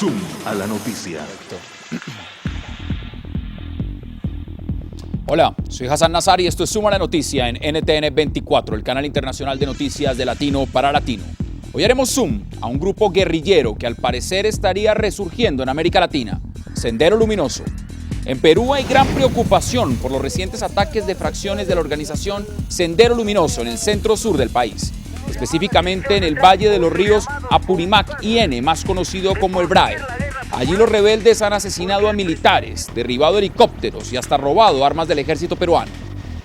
Zoom a la noticia. Hola, soy Hassan Nazar y esto es Zoom a la noticia en NTN 24, el canal internacional de noticias de latino para latino. Hoy haremos zoom a un grupo guerrillero que al parecer estaría resurgiendo en América Latina, Sendero Luminoso. En Perú hay gran preocupación por los recientes ataques de fracciones de la organización Sendero Luminoso en el centro-sur del país, específicamente en el Valle de los Ríos Apurímac y N, más conocido como el BRAE. Allí los rebeldes han asesinado a militares, derribado helicópteros y hasta robado armas del ejército peruano.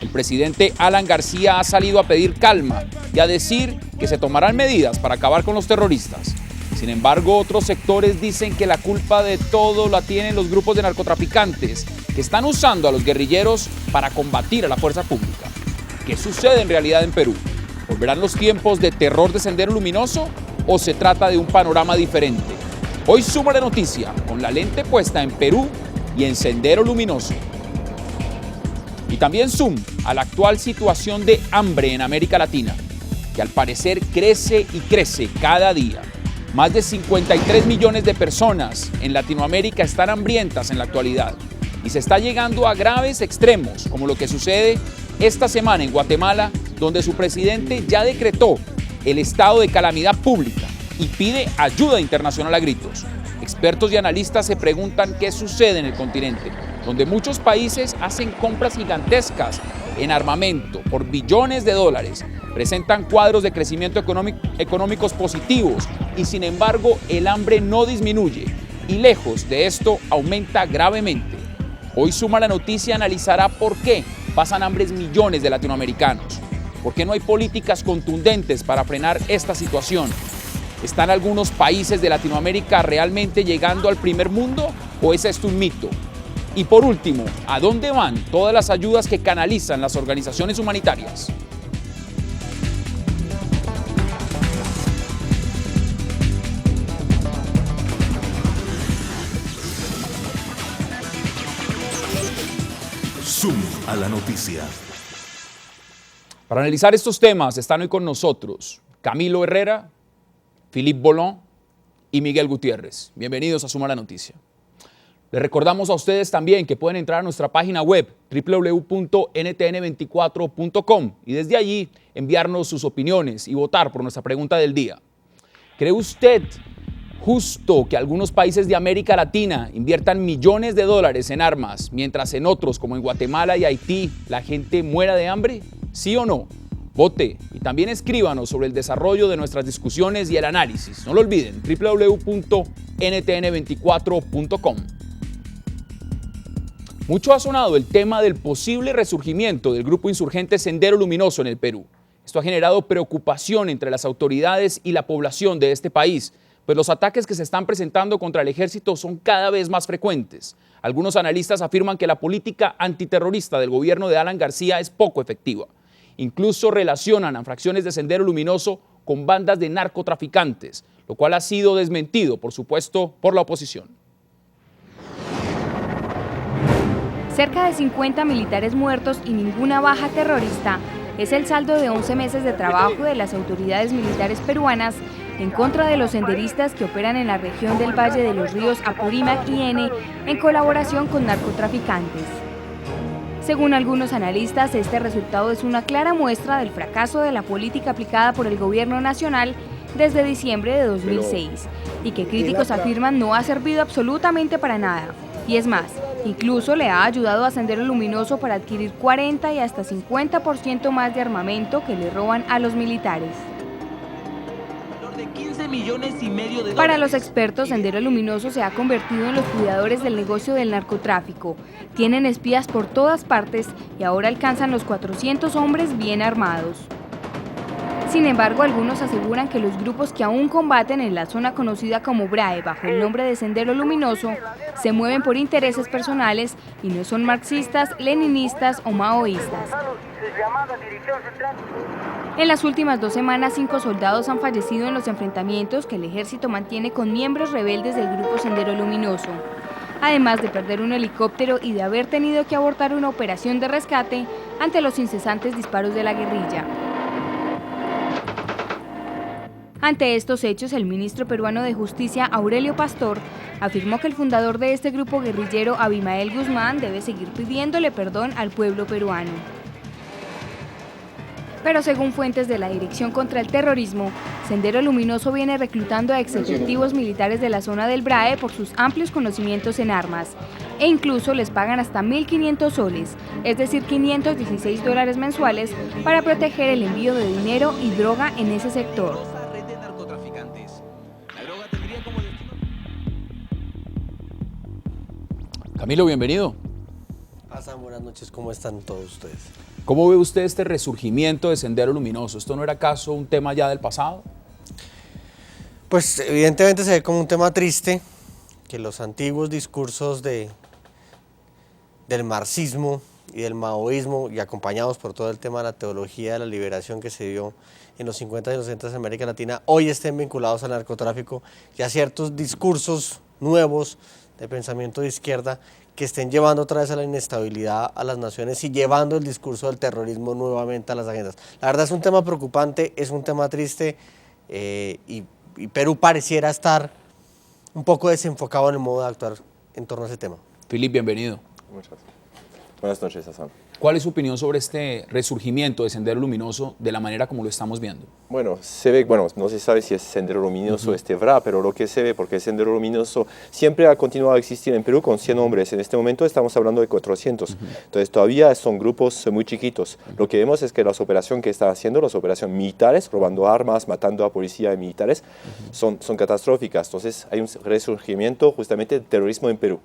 El presidente Alan García ha salido a pedir calma y a decir que se tomarán medidas para acabar con los terroristas. Sin embargo, otros sectores dicen que la culpa de todo la tienen los grupos de narcotraficantes que están usando a los guerrilleros para combatir a la fuerza pública. ¿Qué sucede en realidad en Perú? ¿Volverán los tiempos de terror de Sendero Luminoso o se trata de un panorama diferente? Hoy Zoom a la noticia con la lente puesta en Perú y en Sendero Luminoso. Y también zoom a la actual situación de hambre en América Latina, que al parecer crece y crece cada día. Más de 53 millones de personas en Latinoamérica están hambrientas en la actualidad y se está llegando a graves extremos, como lo que sucede esta semana en Guatemala, donde su presidente ya decretó el estado de calamidad pública y pide ayuda internacional a gritos. Expertos y analistas se preguntan qué sucede en el continente, donde muchos países hacen compras gigantescas en armamento por billones de dólares, presentan cuadros de crecimiento económicos positivos y sin embargo el hambre no disminuye y lejos de esto aumenta gravemente. Hoy Zoom a la noticia analizará por qué pasan hambres millones de latinoamericanos, por qué no hay políticas contundentes para frenar esta situación. ¿Están algunos países de Latinoamérica realmente llegando al primer mundo o es esto un mito? Y por último, ¿a dónde van todas las ayudas que canalizan las organizaciones humanitarias? Zoom a la noticia. Para analizar estos temas están hoy con nosotros Camilo Herrera, Philippe Bolón y Miguel Gutiérrez. Bienvenidos a Zoom a la noticia. Les recordamos a ustedes también que pueden entrar a nuestra página web www.ntn24.com y desde allí enviarnos sus opiniones y votar por nuestra pregunta del día. ¿Cree usted justo que algunos países de América Latina inviertan millones de dólares en armas, mientras en otros, como en Guatemala y Haití, la gente muera de hambre? ¿Sí o no? Vote y también escríbanos sobre el desarrollo de nuestras discusiones y el análisis. No lo olviden, www.ntn24.com. Mucho ha sonado el tema del posible resurgimiento del grupo insurgente Sendero Luminoso en el Perú. Esto ha generado preocupación entre las autoridades y la población de este país, pues los ataques que se están presentando contra el ejército son cada vez más frecuentes. Algunos analistas afirman que la política antiterrorista del gobierno de Alan García es poco efectiva. Incluso relacionan a fracciones de Sendero Luminoso con bandas de narcotraficantes, lo cual ha sido desmentido, por supuesto, por la oposición. Cerca de 50 militares muertos y ninguna baja terrorista es el saldo de 11 meses de trabajo de las autoridades militares peruanas en contra de los senderistas que operan en la región del Valle de los Ríos Apurímac y N en colaboración con narcotraficantes. Según algunos analistas, este resultado es una clara muestra del fracaso de la política aplicada por el gobierno nacional desde diciembre de 2006 y que críticos afirman no ha servido absolutamente para nada. Y es más, incluso le ha ayudado a Sendero Luminoso para adquirir 40 y hasta 50% más de armamento que le roban a los militares. Para los expertos, Sendero Luminoso se ha convertido en los cuidadores del negocio del narcotráfico. Tienen espías por todas partes y ahora alcanzan los 400 hombres bien armados. Sin embargo, algunos aseguran que los grupos que aún combaten en la zona conocida como BRAE bajo el nombre de Sendero Luminoso se mueven por intereses personales y no son marxistas, leninistas o maoístas. En las últimas 2 semanas, 5 soldados han fallecido en los enfrentamientos que el ejército mantiene con miembros rebeldes del grupo Sendero Luminoso, además de perder un helicóptero y de haber tenido que abortar una operación de rescate ante los incesantes disparos de la guerrilla. Ante estos hechos, el ministro peruano de Justicia, Aurelio Pastor, afirmó que el fundador de este grupo guerrillero, Abimael Guzmán, debe seguir pidiéndole perdón al pueblo peruano. Pero según fuentes de la Dirección contra el Terrorismo, Sendero Luminoso viene reclutando a exefectivos militares de la zona del BRAE por sus amplios conocimientos en armas, e incluso les pagan hasta 1.500 soles, es decir, $516 mensuales, para proteger el envío de dinero y droga en ese sector. Camilo, bienvenido. Pasan, buenas noches, ¿cómo están todos ustedes? ¿Cómo ve usted este resurgimiento de Sendero Luminoso? ¿Esto no era acaso un tema ya del pasado? Pues evidentemente se ve como un tema triste, que los antiguos discursos del marxismo y del maoísmo, y acompañados por todo el tema de la teología de la liberación que se dio en los 50 y los 60 en América Latina, hoy estén vinculados al narcotráfico y a ciertos discursos nuevos de pensamiento de izquierda que estén llevando otra vez a la inestabilidad a las naciones y llevando el discurso del terrorismo nuevamente a las agendas. La verdad es un tema preocupante, es un tema triste y Perú pareciera estar un poco desenfocado en el modo de actuar en torno a ese tema. Filip, bienvenido. Muchas gracias. Buenas noches, Hassan. ¿Cuál es su opinión sobre este resurgimiento de Sendero Luminoso de la manera como lo estamos viendo? Bueno, se ve, no se sabe si es Sendero Luminoso este VRA, pero lo que se ve, porque el Sendero Luminoso siempre ha continuado a existir en Perú con 100 hombres. En este momento estamos hablando de 400. Entonces todavía son grupos muy chiquitos. Lo que vemos es que las operaciones que están haciendo, las operaciones militares, robando armas, matando a policía y militares, son catastróficas. Entonces hay un resurgimiento justamente del terrorismo en Perú.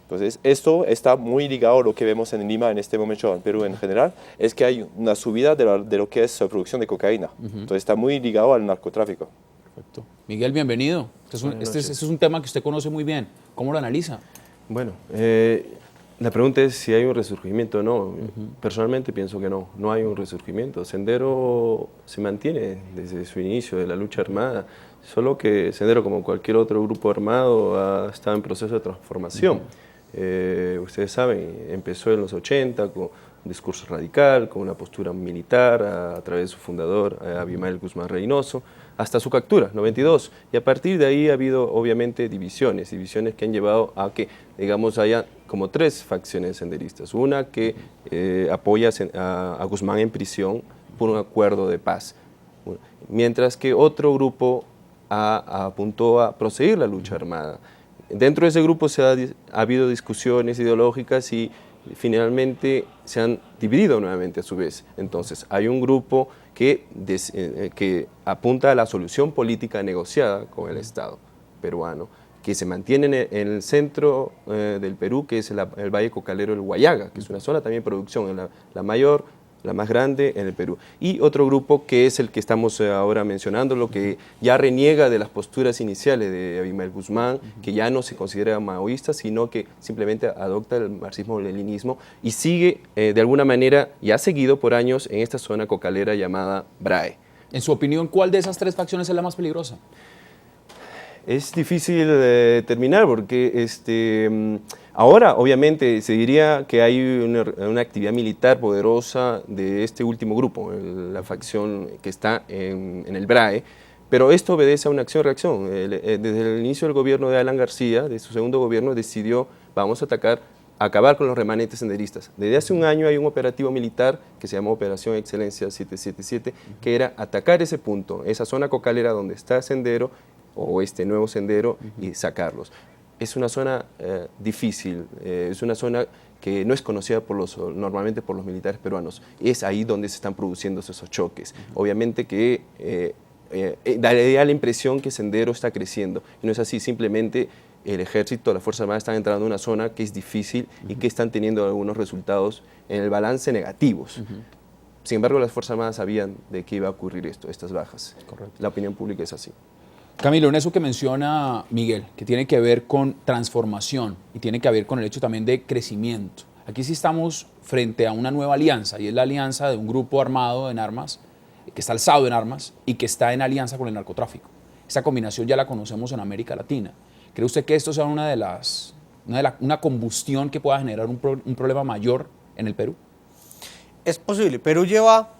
Entonces, esto está muy ligado a lo que vemos en Lima en este momento, en Perú en general, es que hay una subida de lo que es la producción de cocaína. Entonces, está muy ligado al narcotráfico. Perfecto. Miguel, bienvenido. Este es un tema que usted conoce muy bien. ¿Cómo lo analiza? Bueno, la pregunta es si hay un resurgimiento o no. Personalmente pienso que no, no hay un resurgimiento. Sendero se mantiene desde su inicio de la lucha armada, solo que Sendero, como cualquier otro grupo armado, ha estado en proceso de transformación. Ustedes saben, empezó en los 80 con un discurso radical, con una postura militar a través de su fundador, Abimael Guzmán Reynoso, hasta su captura, 92. Y a partir de ahí ha habido obviamente divisiones que han llevado a que, digamos, haya como 3 facciones senderistas. Una que apoya a Guzmán en prisión por un acuerdo de paz, mientras que otro grupo apuntó a proseguir la lucha armada. Dentro de ese grupo ha habido discusiones ideológicas y finalmente se han dividido nuevamente a su vez. Entonces, hay un grupo que apunta a la solución política negociada con el Estado peruano, que se mantiene en el centro del Perú, que es el Valle Cocalero del Huallaga, que es una zona también de producción, la mayor, la más grande en el Perú. Y otro grupo que es el que estamos ahora mencionando, lo que ya reniega de las posturas iniciales de Abimael Guzmán, que ya no se considera maoísta, sino que simplemente adopta el marxismo-leninismo y sigue de alguna manera, y ha seguido por años en esta zona cocalera llamada BRAE. En su opinión, ¿cuál de esas 3 facciones es la más peligrosa? Es difícil determinar porque ahora obviamente se diría que hay una actividad militar poderosa de este último grupo, la facción que está en el BRAE, pero esto obedece a una acción-reacción. Desde el inicio del gobierno de Alan García, de su segundo gobierno, decidió vamos a acabar con los remanentes senderistas. Desde hace un año hay un operativo militar que se llama Operación Excelencia 777, que era atacar ese punto, esa zona cocalera donde está Sendero, o este nuevo Sendero, y sacarlos. Es una zona difícil, es una zona que no es conocida normalmente por los militares peruanos. Es ahí donde se están produciendo esos choques. Obviamente que daría la impresión que Sendero está creciendo, y no es así, simplemente el ejército, las Fuerzas Armadas están entrando en una zona que es difícil y que están teniendo algunos resultados en el balance negativos. Sin embargo, las Fuerzas Armadas sabían de qué iba a ocurrir estas bajas. Correcto. La opinión pública es así. Camilo, en eso que menciona Miguel, que tiene que ver con transformación y tiene que ver con el hecho también de crecimiento. Aquí sí estamos frente a una nueva alianza, y es la alianza de un grupo armado en armas, que está alzado en armas y que está en alianza con el narcotráfico. Esa combinación ya la conocemos en América Latina. ¿Cree usted que esto sea una combustión que pueda generar un problema mayor en el Perú? Es posible. Perú lleva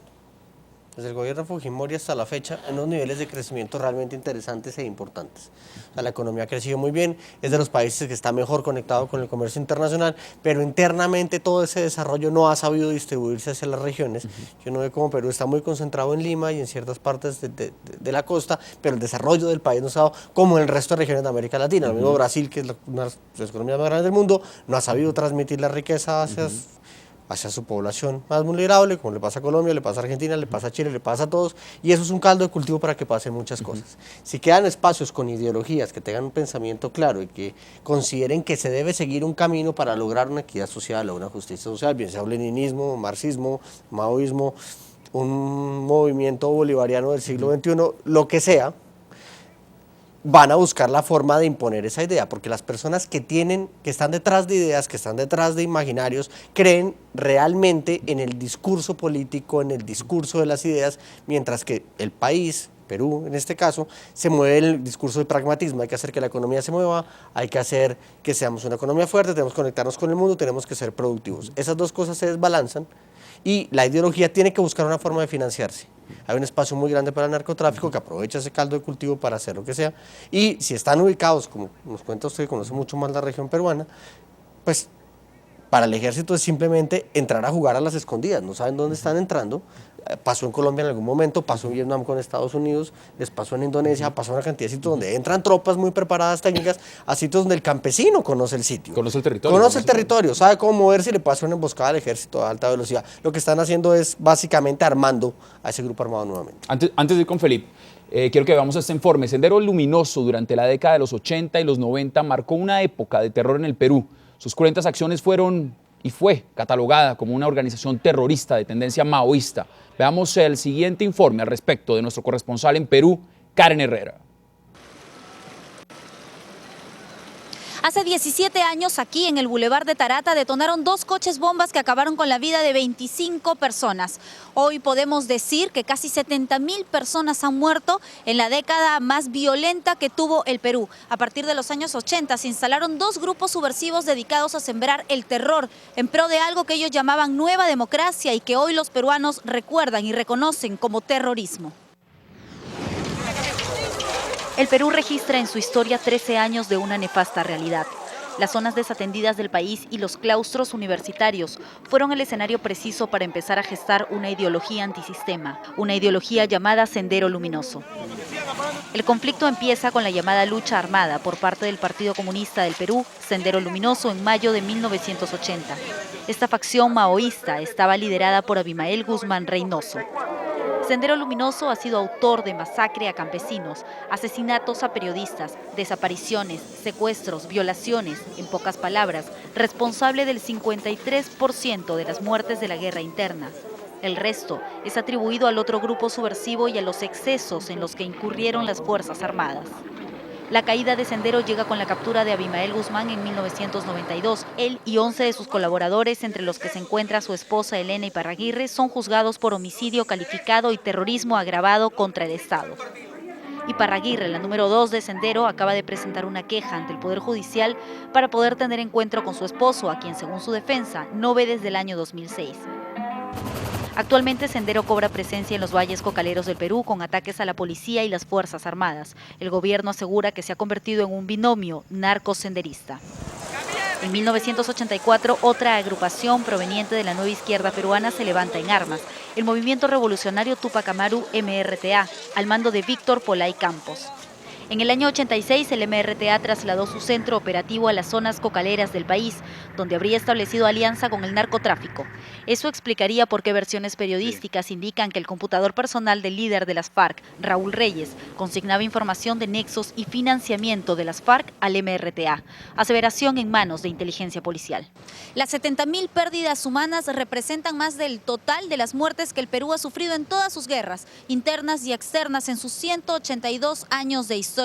desde el gobierno Fujimori hasta la fecha, en unos niveles de crecimiento realmente interesantes e importantes. O sea, la economía ha crecido muy bien, es de los países que está mejor conectado con el comercio internacional, pero internamente todo ese desarrollo no ha sabido distribuirse hacia las regiones. Yo no veo cómo Perú está muy concentrado en Lima y en ciertas partes de la costa, pero el desarrollo del país no se ha dado como en el resto de regiones de América Latina. Lo mismo Brasil, que es una de las economías más grandes del mundo, no ha sabido transmitir la riqueza hacia su población más vulnerable, como le pasa a Colombia, le pasa a Argentina, le pasa a Chile, le pasa a todos, y eso es un caldo de cultivo para que pasen muchas cosas. Si quedan espacios con ideologías que tengan un pensamiento claro y que consideren que se debe seguir un camino para lograr una equidad social o una justicia social, bien sea un leninismo, marxismo, maoísmo, un movimiento bolivariano del siglo XXI, lo que sea, van a buscar la forma de imponer esa idea, porque las personas que están detrás de ideas, que están detrás de imaginarios, creen realmente en el discurso político, en el discurso de las ideas, mientras que el país, Perú en este caso, se mueve en el discurso del pragmatismo. Hay que hacer que la economía se mueva, hay que hacer que seamos una economía fuerte, tenemos que conectarnos con el mundo, tenemos que ser productivos. Esas dos cosas se desbalanzan y la ideología tiene que buscar una forma de financiarse. Hay un espacio muy grande para el narcotráfico que aprovecha ese caldo de cultivo para hacer lo que sea, y si están ubicados, como nos cuenta usted, que conoce mucho más la región peruana, pues para el ejército es simplemente entrar a jugar a las escondidas, no saben dónde están entrando. Pasó en Colombia en algún momento, pasó en Vietnam con Estados Unidos, les pasó en Indonesia, pasó en una cantidad de sitios donde entran tropas muy preparadas técnicas, a sitios donde el campesino conoce el sitio. Conoce el territorio. Conoce el territorio, sabe cómo moverse y le puede hacer una emboscada al ejército a alta velocidad. Lo que están haciendo es básicamente armando a ese grupo armado nuevamente. Antes de ir con Felipe, quiero que veamos este informe. Sendero Luminoso durante la década de los 80 y los 90 marcó una época de terror en el Perú. Sus cruentas acciones fue catalogada como una organización terrorista de tendencia maoísta. Veamos el siguiente informe al respecto de nuestro corresponsal en Perú, Karen Herrera. Hace 17 años, aquí en el Boulevard de Tarata, detonaron 2 coches bombas que acabaron con la vida de 25 personas. Hoy podemos decir que casi 70.000 personas han muerto en la década más violenta que tuvo el Perú. A partir de los años 80 se instalaron 2 grupos subversivos dedicados a sembrar el terror en pro de algo que ellos llamaban nueva democracia y que hoy los peruanos recuerdan y reconocen como terrorismo. El Perú registra en su historia 13 años de una nefasta realidad. Las zonas desatendidas del país y los claustros universitarios fueron el escenario preciso para empezar a gestar una ideología antisistema, una ideología llamada Sendero Luminoso. El conflicto empieza con la llamada lucha armada por parte del Partido Comunista del Perú, Sendero Luminoso, en mayo de 1980. Esta facción maoísta estaba liderada por Abimael Guzmán Reynoso. Sendero Luminoso ha sido autor de masacre a campesinos, asesinatos a periodistas, desapariciones, secuestros, violaciones, en pocas palabras, responsable del 53% de las muertes de la guerra interna. El resto es atribuido al otro grupo subversivo y a los excesos en los que incurrieron las Fuerzas Armadas. La caída de Sendero llega con la captura de Abimael Guzmán en 1992. Él y 11 de sus colaboradores, entre los que se encuentra su esposa Elena Iparraguirre, son juzgados por homicidio calificado y terrorismo agravado contra el Estado. Iparraguirre, la número 2 de Sendero, acaba de presentar una queja ante el Poder Judicial para poder tener encuentro con su esposo, a quien, según su defensa, no ve desde el año 2006. Actualmente Sendero cobra presencia en los valles cocaleros del Perú con ataques a la policía y las Fuerzas Armadas. El gobierno asegura que se ha convertido en un binomio narco-senderista. En 1984, otra agrupación proveniente de la nueva izquierda peruana se levanta en armas, el Movimiento Revolucionario Tupac Amaru MRTA, al mando de Víctor Polay Campos. En el año 86, el MRTA trasladó su centro operativo a las zonas cocaleras del país, donde habría establecido alianza con el narcotráfico. Eso explicaría por qué versiones periodísticas indican que el computador personal del líder de las FARC, Raúl Reyes, consignaba información de nexos y financiamiento de las FARC al MRTA, aseveración en manos de inteligencia policial. Las 70.000 pérdidas humanas representan más del total de las muertes que el Perú ha sufrido en todas sus guerras, internas y externas, en sus 182 años de historia.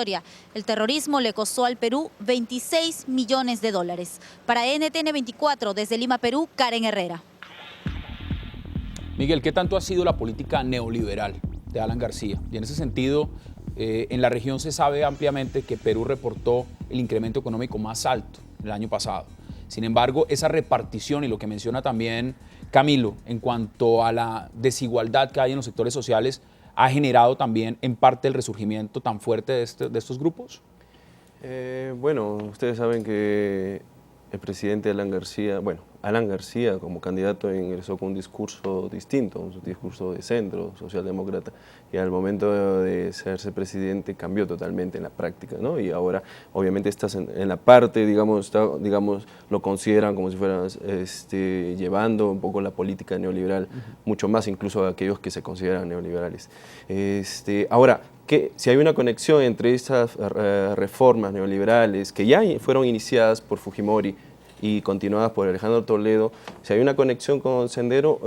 El terrorismo le costó al Perú 26 millones de dólares. Para NTN 24, desde Lima, Perú, Karen Herrera. Miguel, ¿qué tanto ha sido la política neoliberal de Alan García? Y en ese sentido, en la región se sabe ampliamente que Perú reportó el incremento económico más alto el año pasado. Sin embargo, esa repartición y lo que menciona también Camilo en cuanto a la desigualdad que hay en los sectores sociales ha generado también en parte el resurgimiento tan fuerte de estos grupos. Bueno, ustedes saben que el presidente Alan García como candidato ingresó con un discurso distinto, un discurso de centro, socialdemócrata, y al momento de serse presidente cambió totalmente en la práctica, ¿no? Y ahora obviamente estás en la parte, digamos, lo consideran como si fueran llevando un poco la política neoliberal, mucho más incluso a aquellos que se consideran neoliberales. Ahora, si hay una conexión entre estas reformas neoliberales que ya fueron iniciadas por Fujimori y continuadas por Alejandro Toledo, si hay una conexión con Sendero,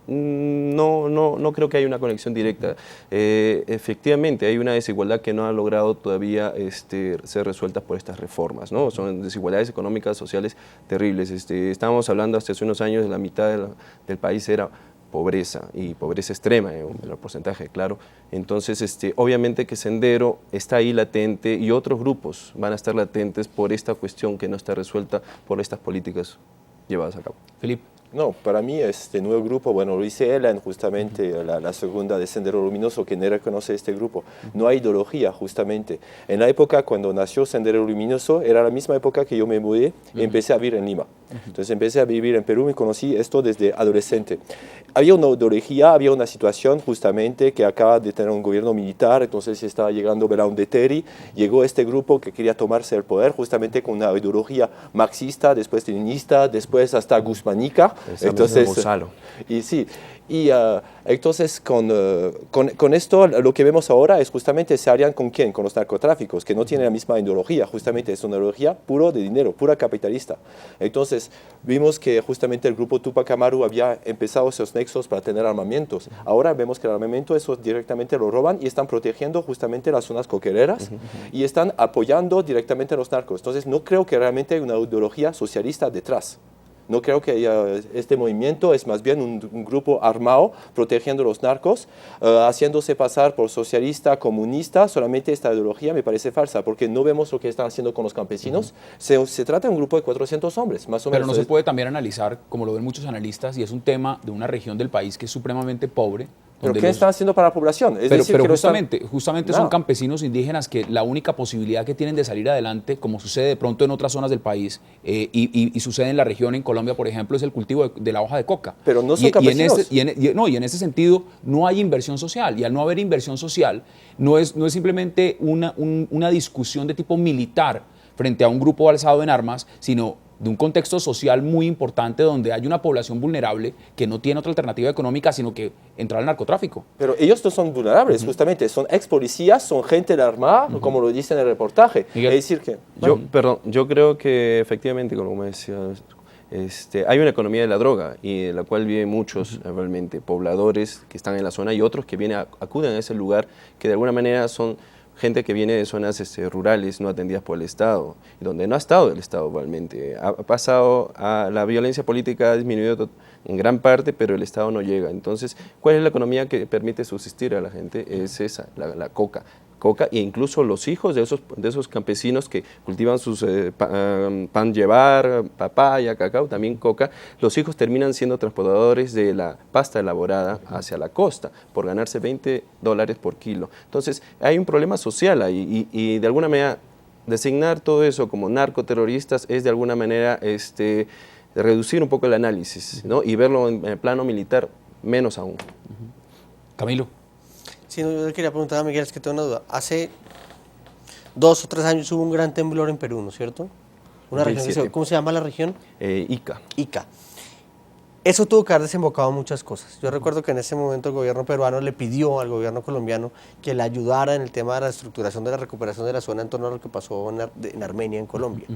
no creo que haya una conexión directa. Efectivamente, hay una desigualdad que no ha logrado todavía ser resuelta por estas reformas, ¿no? Son desigualdades económicas, sociales terribles. Estábamos hablando hace unos años de la mitad del país era pobreza, y pobreza extrema en el porcentaje, claro. Entonces, obviamente que Sendero está ahí latente y otros grupos van a estar latentes por esta cuestión que no está resuelta por estas políticas llevadas a cabo. Felipe. No, para mí este nuevo grupo, bueno, lo dice Ellen justamente, la segunda de Sendero Luminoso, que no reconoce este grupo. No hay ideología, justamente. En la época cuando nació Sendero Luminoso, era la misma época que yo me mudé y empecé a vivir en Lima. Entonces empecé a vivir en Perú y conocí esto desde adolescente. Había una ideología, había una situación justamente que acaba de tener un gobierno militar, entonces estaba llegando Belaúnde llegó este grupo que quería tomarse el poder justamente con una ideología marxista, después leninista, después hasta guzmanica. Entonces, y sí, y entonces con esto lo que vemos ahora es justamente se harían con quién, con los narcotráficos, que no tienen la misma ideología, justamente es una ideología puro de dinero, pura capitalista. Entonces vimos que justamente el grupo Tupac Amaru había empezado esos nexos para tener armamentos. Ahora vemos que el armamento eso directamente lo roban y están protegiendo justamente las zonas coquereras y están apoyando directamente a los narcos. Entonces no creo que realmente hay una ideología socialista detrás. No creo que haya este movimiento, es más bien un grupo armado protegiendo a los narcos, haciéndose pasar por socialista, comunista. Solamente esta ideología me parece falsa, porque no vemos lo que están haciendo con los campesinos. Se trata de un grupo de 400 hombres, más o menos. Pero no se puede también analizar, como lo ven muchos analistas, y es un tema de una región del país que es supremamente pobre. ¿Pero qué están haciendo para la población? Pero justamente son campesinos indígenas que la única posibilidad que tienen de salir adelante, como sucede de pronto en otras zonas del país y sucede en la región, en Colombia, por ejemplo, es el cultivo de la hoja de coca. Pero no son campesinos. Y en ese sentido no hay inversión social, y al no haber inversión social no es simplemente una discusión de tipo militar frente a un grupo alzado en armas, sino de un contexto social muy importante donde hay una población vulnerable que no tiene otra alternativa económica sino que entrar al narcotráfico. Pero ellos no son vulnerables, justamente, son ex policías, son gente de la Armada, como lo dice en el reportaje. Miguel. Es decir que... Yo creo que efectivamente, como me decías, hay una economía de la droga y de la cual viven muchos realmente pobladores que están en la zona y otros que acuden a ese lugar que de alguna manera son gente que viene de zonas rurales no atendidas por el Estado, donde no ha estado el Estado realmente. Ha pasado la violencia política, ha disminuido en gran parte, pero el Estado no llega. Entonces, ¿cuál es la economía que permite subsistir a la gente? Es esa, la coca, e incluso los hijos de esos campesinos que cultivan sus pan llevar, papaya, cacao, también coca, los hijos terminan siendo transportadores de la pasta elaborada hacia la costa por ganarse $20 por kilo. Entonces hay un problema social ahí y de alguna manera designar todo eso como narcoterroristas es de alguna manera reducir un poco el análisis, ¿no? Y verlo en el plano militar menos aún. Camilo. Sí, no, yo le quería preguntar a Miguel, es que tengo una duda. Hace 2 o 3 años hubo un gran temblor en Perú, ¿no es cierto? Una región, ¿cómo se llama la región? Ica. Ica. Eso tuvo que haber desembocado en muchas cosas. Yo recuerdo que en ese momento el gobierno peruano le pidió al gobierno colombiano que le ayudara en el tema de la estructuración de la recuperación de la zona en torno a lo que pasó en Armenia, en Colombia.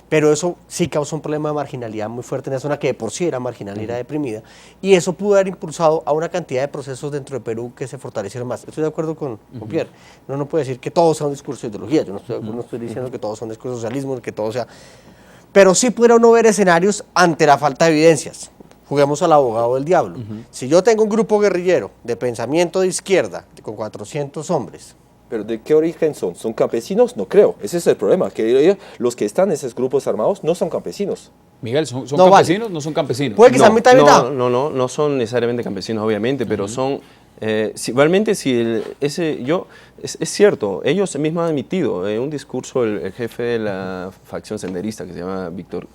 Pero eso sí causó un problema de marginalidad muy fuerte en la zona que de por sí era marginal y era deprimida. Y eso pudo haber impulsado a una cantidad de procesos dentro de Perú que se fortalecieron más. Estoy de acuerdo con Pierre. Uno no puede decir que todo sea un discurso de ideología. Yo no estoy diciendo que todo sea un discurso de socialismo, que todo sea... Pero sí pudiera uno ver escenarios ante la falta de evidencias. Juguemos al abogado del diablo. Si yo tengo un grupo guerrillero de pensamiento de izquierda con 400 hombres ¿Pero de qué origen son? ¿Son campesinos? No creo. Ese es el problema, que los que están en esos grupos armados no son campesinos. Miguel, ¿son No, campesinos? vale. ¿No son campesinos? Puede que sean mitad y mitad. No son necesariamente campesinos, obviamente, pero son, igualmente, es cierto, ellos mismos han admitido, en un discurso, el jefe de la facción senderista, que se llama Víctor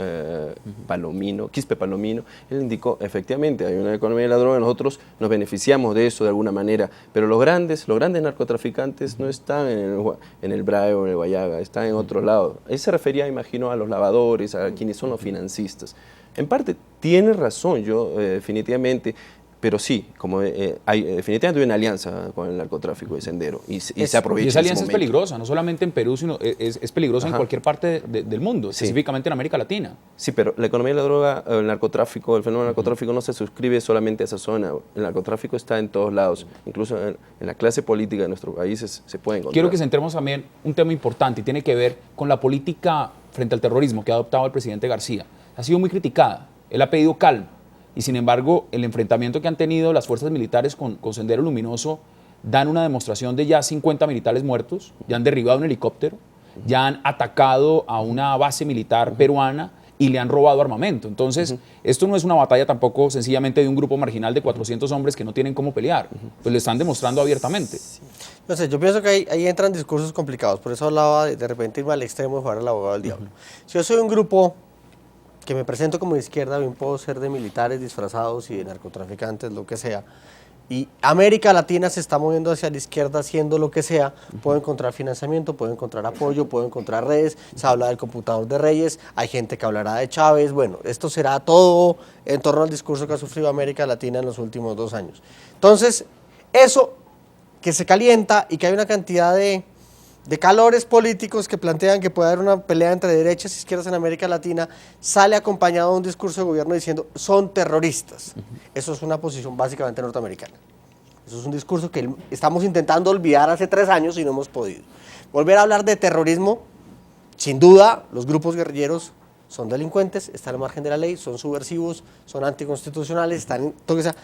Quispe Palomino, él indicó, efectivamente, hay una economía de la droga, nosotros nos beneficiamos de eso de alguna manera, pero los grandes narcotraficantes no están en el Brae o en el Guayaga, están en otro lado. Él se refería, imagino, a los lavadores, a quienes son los financistas. En parte, tiene razón, yo definitivamente, pero sí, definitivamente hay una alianza con el narcotráfico de Sendero y se aprovecha. Y esa alianza ese es momento. peligrosa, no solamente en Perú, sino es peligrosa en cualquier parte del mundo, específicamente en América Latina. Sí, pero la economía de la droga, el narcotráfico, el fenómeno del narcotráfico no se suscribe solamente a esa zona. El narcotráfico está en todos lados, incluso en la clase política de nuestros países se puede encontrar. Quiero que centremos también un tema importante y tiene que ver con la política frente al terrorismo que ha adoptado el presidente García. Ha sido muy criticada, él ha pedido calma. Y sin embargo, el enfrentamiento que han tenido las fuerzas militares con Sendero Luminoso dan una demostración de ya 50 militares muertos, ya han derribado un helicóptero, ya han atacado a una base militar peruana y le han robado armamento. Entonces, esto no es una batalla tampoco sencillamente de un grupo marginal de 400 hombres que no tienen cómo pelear, pues lo están demostrando abiertamente. No sé, yo pienso que ahí entran discursos complicados, por eso hablaba de repente irme al extremo de jugar al abogado del diablo. Si yo soy un grupo que me presento como de izquierda, bien puedo ser de militares disfrazados y de narcotraficantes, lo que sea, y América Latina se está moviendo hacia la izquierda haciendo lo que sea, puedo encontrar financiamiento, puedo encontrar apoyo, puedo encontrar redes, se habla del computador de Reyes, hay gente que hablará de Chávez, bueno, esto será todo en torno al discurso que ha sufrido América Latina en los últimos 2 años. Entonces, eso que se calienta y que hay una cantidad de calores políticos que plantean que puede haber una pelea entre derechas y izquierdas en América Latina, sale acompañado de un discurso de gobierno diciendo son terroristas. Eso es una posición básicamente norteamericana. Eso es un discurso que estamos intentando olvidar hace 3 años y no hemos podido. Volver a hablar de terrorismo, sin duda, los grupos guerrilleros son delincuentes, están al margen de la ley, son subversivos, son anticonstitucionales, están en todo que sea,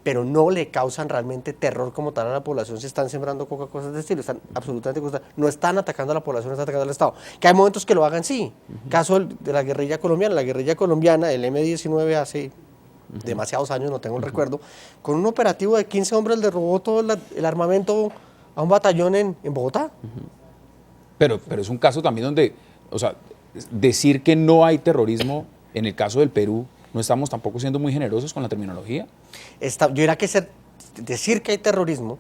pero no le causan realmente terror como tal a la población, se están sembrando cosas de estilo, están absolutamente no están atacando a la población, están atacando al Estado. Que hay momentos que lo hagan, sí. Caso de la guerrilla colombiana, el M-19 hace demasiados años, no tengo el recuerdo, con un operativo de 15 hombres le robó todo el armamento a un batallón en Bogotá. Pero es un caso también donde, o sea, decir que no hay terrorismo en el caso del Perú, no estamos tampoco siendo muy generosos con la terminología. Yo diría que decir que hay terrorismo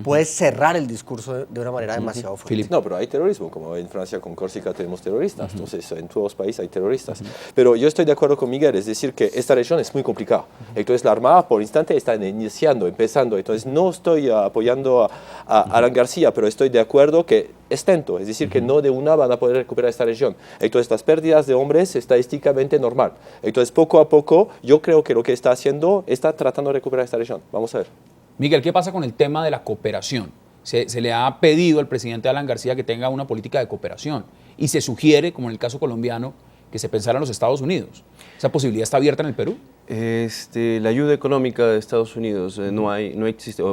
puede cerrar el discurso de una manera demasiado fuerte. No, pero hay terrorismo, como en Francia con Córcega tenemos terroristas, entonces en todos los países hay terroristas. Pero yo estoy de acuerdo con Miguel, es decir, que esta región es muy complicada. Entonces la Armada por instante está empezando, entonces no estoy apoyando a Alan García, pero estoy de acuerdo que es lento, es decir, que no de una van a poder recuperar esta región. Entonces las pérdidas de hombres estadísticamente normal. Entonces poco a poco yo creo que lo que está haciendo está tratando de recuperar esta región. Vamos a ver. Miguel, ¿qué pasa con el tema de la cooperación? Se le ha pedido al presidente Alan García que tenga una política de cooperación y se sugiere, como en el caso colombiano, que se pensara en los Estados Unidos. ¿Esa posibilidad está abierta en el Perú? La ayuda económica de Estados Unidos no existe,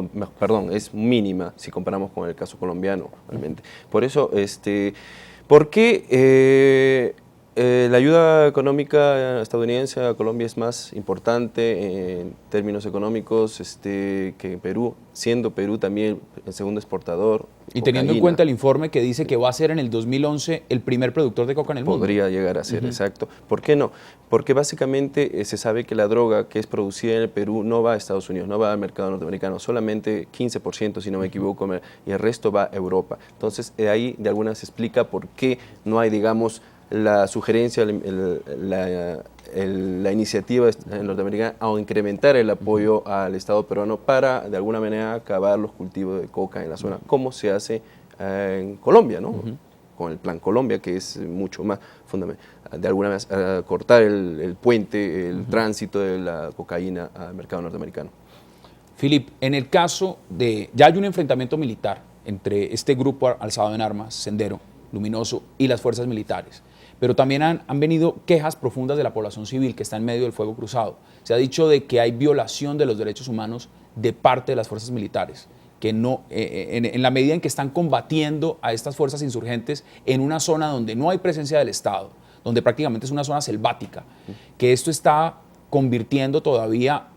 es mínima si comparamos con el caso colombiano, realmente. Por eso, ¿por qué la ayuda económica estadounidense a Colombia es más importante en términos económicos que en Perú, siendo Perú también el segundo exportador? Y teniendo en cuenta el informe que dice que va a ser en el 2011 el primer productor de coca en el mundo. Podría llegar a ser, exacto. ¿Por qué no? Porque básicamente se sabe que la droga que es producida en el Perú no va a Estados Unidos, no va al mercado norteamericano, solamente 15%, si no me equivoco, y el resto va a Europa. Entonces, ahí de alguna se explica por qué no hay, digamos, la sugerencia, la iniciativa norteamericana a incrementar el apoyo al Estado peruano para, de alguna manera, acabar los cultivos de coca en la zona, como se hace en Colombia, ¿no? Con el Plan Colombia, que es mucho más fundamental, de alguna manera, cortar el puente, el tránsito de la cocaína al mercado norteamericano. Filip, en el caso de, ya hay un enfrentamiento militar entre este grupo alzado en armas, Sendero Luminoso, y las fuerzas militares. Pero también han venido quejas profundas de la población civil que está en medio del fuego cruzado. Se ha dicho de que hay violación de los derechos humanos de parte de las fuerzas militares. que no, en la medida en que están combatiendo a estas fuerzas insurgentes en una zona donde no hay presencia del Estado, donde prácticamente es una zona selvática, que esto está convirtiendo todavía,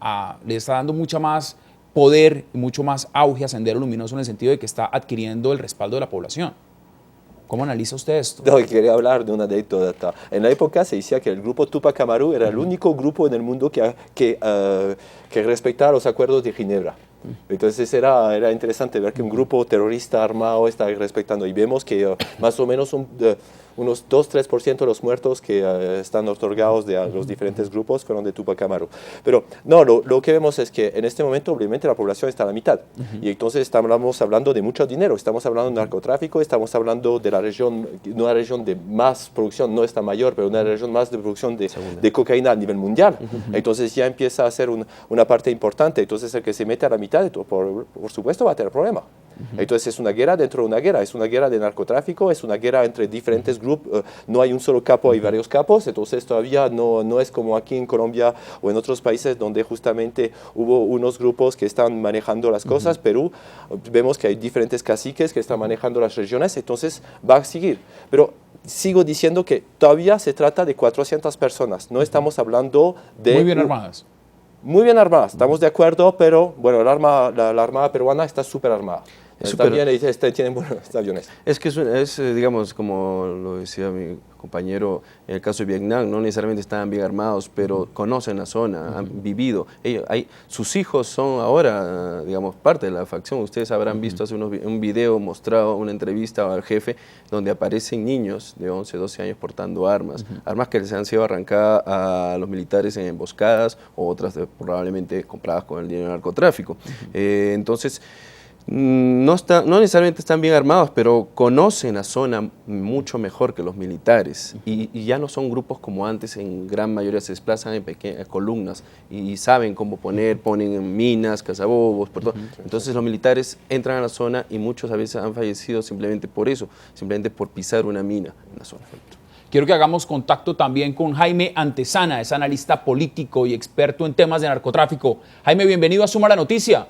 le está dando mucha más poder y mucho más auge a Sendero Luminoso en el sentido de que está adquiriendo el respaldo de la población. ¿Cómo analiza usted esto? No, quería hablar de una anécdota. En la época se decía que el grupo Tupac Amaru era el único grupo en el mundo que respetaba los acuerdos de Ginebra. Entonces era interesante ver que un grupo terrorista armado está respetando, y vemos que más o menos unos 2-3% de los muertos que están otorgados de los diferentes grupos fueron de Tupac Amaru. Pero no, lo que vemos es que en este momento obviamente la población está a la mitad, y entonces estamos hablando de mucho dinero, estamos hablando de narcotráfico, estamos hablando de la región, una región de más producción, no está mayor, pero una región más de producción de cocaína a nivel mundial. Entonces ya empieza a ser una parte importante. Entonces el que se mete a la mitad, por supuesto va a tener problema. Entonces es una guerra dentro de una guerra, es una guerra de narcotráfico, es una guerra entre diferentes grupos, no hay un solo capo, hay varios capos. Entonces todavía no es como aquí en Colombia o en otros países donde justamente hubo unos grupos que están manejando las cosas. Perú, vemos que hay diferentes caciques que están manejando las regiones, entonces va a seguir. Pero sigo diciendo que todavía se trata de 400 personas, no estamos hablando de... Muy bien armadas. Muy bien armadas, estamos de acuerdo, pero bueno, la Armada peruana está súper armada. Tienen buenos aviones. Es que digamos, como lo decía mi compañero, en el caso de Vietnam, no necesariamente estaban bien armados, pero conocen la zona, han vivido. Sus hijos son ahora, digamos, parte de la facción. Ustedes habrán visto hace un video mostrado, una entrevista al jefe, donde aparecen niños de 11, 12 años portando armas. Armas que les han sido arrancadas a los militares en emboscadas, o otras probablemente compradas con el dinero del narcotráfico. Entonces, no necesariamente están bien armados, pero conocen la zona mucho mejor que los militares, y ya no son grupos como antes. En gran mayoría se desplazan en pequeñas columnas y saben cómo ponen minas, cazabobos, por todo. Entonces los militares entran a la zona y muchos a veces han fallecido simplemente por eso, simplemente por pisar una mina en la zona. Quiero que hagamos contacto también con Jaime Antesana, es analista político y experto en temas de narcotráfico. Jaime, bienvenido a Suma la Noticia.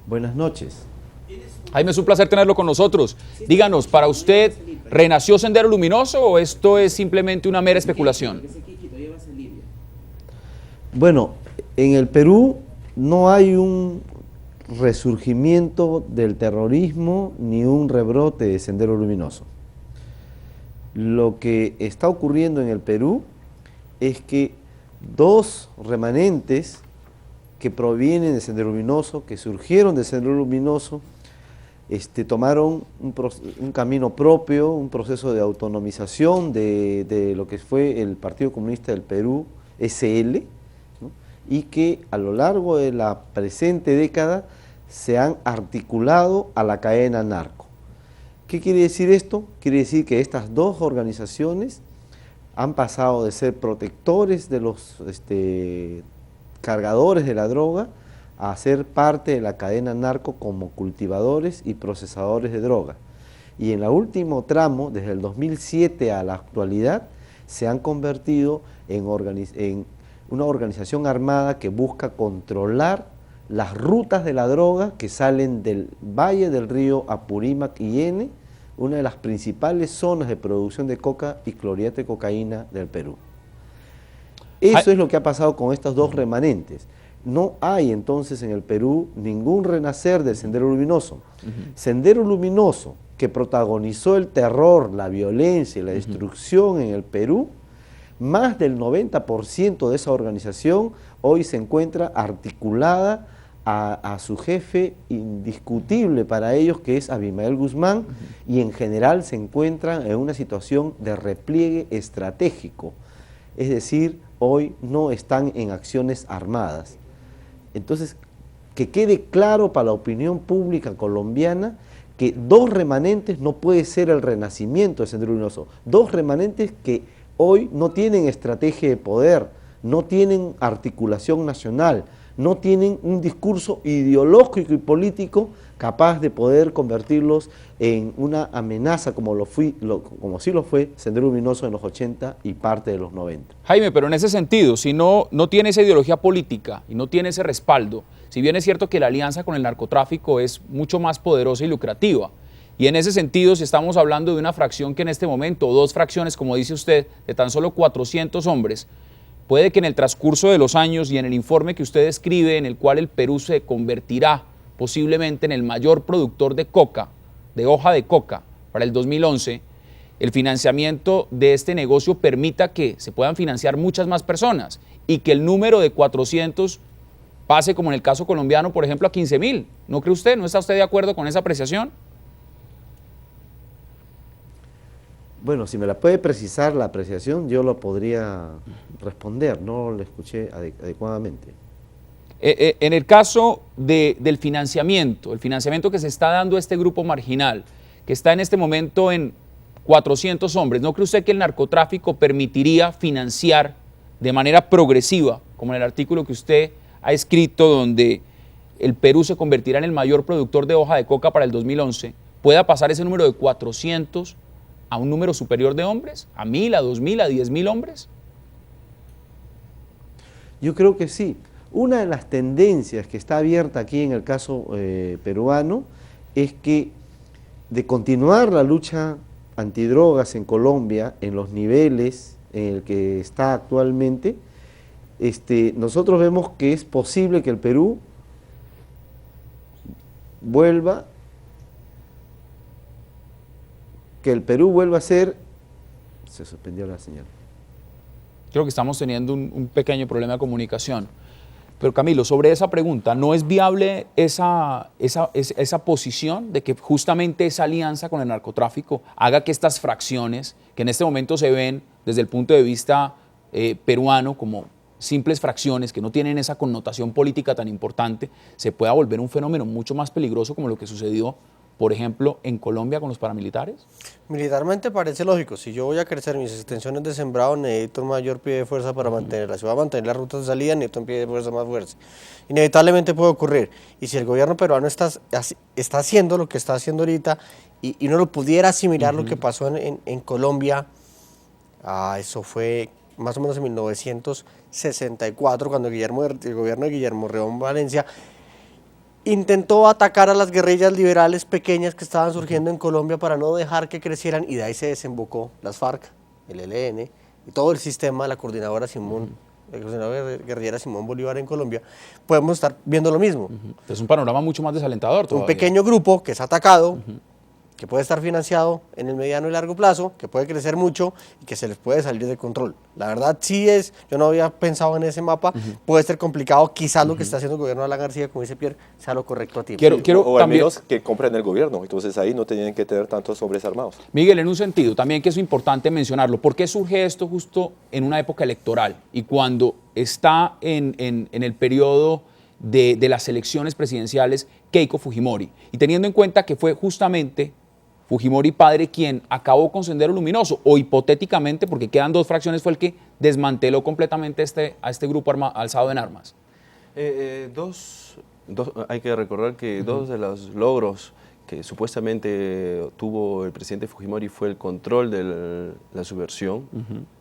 Buenas noches. Jaime, es un placer tenerlo con nosotros. Díganos, ¿para usted renació Sendero Luminoso o esto es simplemente una mera especulación? Bueno, en el Perú no hay un resurgimiento del terrorismo ni un rebrote de Sendero Luminoso. Lo que está ocurriendo en el Perú es que dos remanentes que provienen de Sendero Luminoso, que surgieron de Sendero Luminoso, tomaron un camino propio, un proceso de autonomización de lo que fue el Partido Comunista del Perú, SL, ¿no? Y que a lo largo de la presente década se han articulado a la cadena narco. ¿Qué quiere decir esto? Quiere decir que estas dos organizaciones han pasado de ser protectores de los cargadores de la droga a ser parte de la cadena narco como cultivadores y procesadores de droga. Y en el último tramo, desde el 2007 a la actualidad, se han convertido en una organización armada que busca controlar las rutas de la droga que salen del valle del río Apurímac y Ene, una de las principales zonas de producción de coca y clorhidrato de cocaína del Perú. Eso es lo que ha pasado con estos dos remanentes. No hay entonces en el Perú ningún renacer del Sendero Luminoso. Sendero Luminoso, que protagonizó el terror, la violencia y la destrucción en el Perú, más del 90% de esa organización hoy se encuentra articulada a su jefe indiscutible para ellos, que es Abimael Guzmán, y en general se encuentran en una situación de repliegue estratégico. Es decir, hoy no están en acciones armadas. Entonces, que quede claro para la opinión pública colombiana que dos remanentes no puede ser el renacimiento de Sendero Luminoso. Dos remanentes que hoy no tienen estrategia de poder, no tienen articulación nacional, no tienen un discurso ideológico y político capaz de poder convertirlos en una amenaza como sí lo fue Sendero Luminoso en los 80 y parte de los 90. Jaime, pero en ese sentido, si no tiene esa ideología política y no tiene ese respaldo, si bien es cierto que la alianza con el narcotráfico es mucho más poderosa y lucrativa, y en ese sentido, si estamos hablando de una fracción que en este momento, o dos fracciones, como dice usted, de tan solo 400 hombres, puede que en el transcurso de los años y en el informe que usted escribe, en el cual el Perú se convertirá posiblemente en el mayor productor de coca, de hoja de coca, para el 2011, el financiamiento de este negocio permita que se puedan financiar muchas más personas y que el número de 400 pase, como en el caso colombiano, por ejemplo, a 15.000. ¿No cree usted? ¿No está usted de acuerdo con esa apreciación? Bueno, si me la puede precisar la apreciación, yo lo podría responder, no lo escuché adecuadamente. En el caso del financiamiento, el financiamiento que se está dando a este grupo marginal, que está en este momento en 400 hombres, ¿no cree usted que el narcotráfico permitiría financiar de manera progresiva, como en el artículo que usted ha escrito, donde el Perú se convertirá en el mayor productor de hoja de coca para el 2011, pueda pasar ese número de 400 a un número superior de hombres, a 1.000, a 2.000, a 10.000 hombres? Yo creo que sí. Una de las tendencias que está abierta aquí en el caso peruano es que de continuar la lucha antidrogas en Colombia en los niveles en el que está actualmente, nosotros vemos que es posible que el Perú vuelva a ser... Se suspendió la señal. Creo que estamos teniendo un pequeño problema de comunicación. Pero Camilo, sobre esa pregunta, ¿no es viable esa posición de que justamente esa alianza con el narcotráfico haga que estas fracciones, que en este momento se ven desde el punto de vista peruano como simples fracciones que no tienen esa connotación política tan importante, se pueda volver un fenómeno mucho más peligroso como lo que sucedió, por ejemplo, en Colombia con los paramilitares? Militarmente parece lógico. Si yo voy a crecer mis extensiones de sembrado, necesito un mayor pie de fuerza para mantenerlas. Si voy a mantener las rutas de salida, necesito un pie de fuerza más fuerte. Inevitablemente puede ocurrir. Y si el gobierno peruano está haciendo lo que está haciendo ahorita y no lo pudiera asimilar lo que pasó en Colombia, eso fue más o menos en 1964, cuando el gobierno de Guillermo Reón Valencia intentó atacar a las guerrillas liberales pequeñas que estaban surgiendo en Colombia para no dejar que crecieran, y de ahí se desembocó las FARC, el ELN y todo el sistema de la coordinadora guerrillera Simón Bolívar en Colombia. Podemos estar viendo lo mismo. Es un panorama mucho más desalentador todavía. Un pequeño grupo que es atacado, que puede estar financiado en el mediano y largo plazo, que puede crecer mucho y que se les puede salir de control. La verdad yo no había pensado en ese mapa, puede ser complicado, quizás lo que está haciendo el gobierno de Alan García, como dice Pierre, sea lo correcto a tiempo. O al menos que compren el gobierno, entonces ahí no tienen que tener tantos hombres armados. Miguel, en un sentido, también que es importante mencionarlo, ¿por qué surge esto justo en una época electoral y cuando está en el periodo de las elecciones presidenciales Keiko Fujimori? Y teniendo en cuenta que fue justamente Fujimori padre quien acabó con Sendero Luminoso, o hipotéticamente, porque quedan dos fracciones, fue el que desmanteló completamente a este grupo alzado en armas. Hay que recordar que dos de los logros que supuestamente tuvo el presidente Fujimori fue el control de la subversión,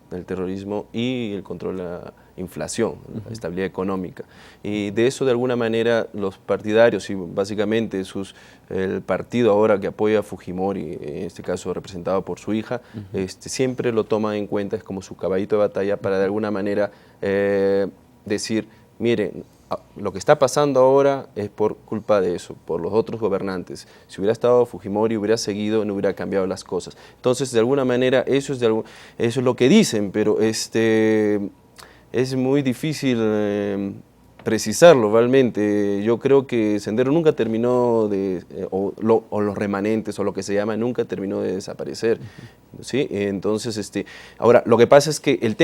del terrorismo, y el control de la inflación, la estabilidad económica. Y de eso, de alguna manera, los partidarios y básicamente el partido ahora que apoya a Fujimori, en este caso representado por su hija, siempre lo toman en cuenta, es como su caballito de batalla para de alguna manera decir, miren, lo que está pasando ahora es por culpa de eso, por los otros gobernantes. Si hubiera estado Fujimori, hubiera seguido, no hubiera cambiado las cosas. Entonces, de alguna manera, eso es lo que dicen, pero es muy difícil precisarlo realmente. Yo creo que Sendero nunca terminó o los remanentes o lo que se llama, nunca terminó de desaparecer. ¿Sí? Entonces, ahora, lo que pasa es que el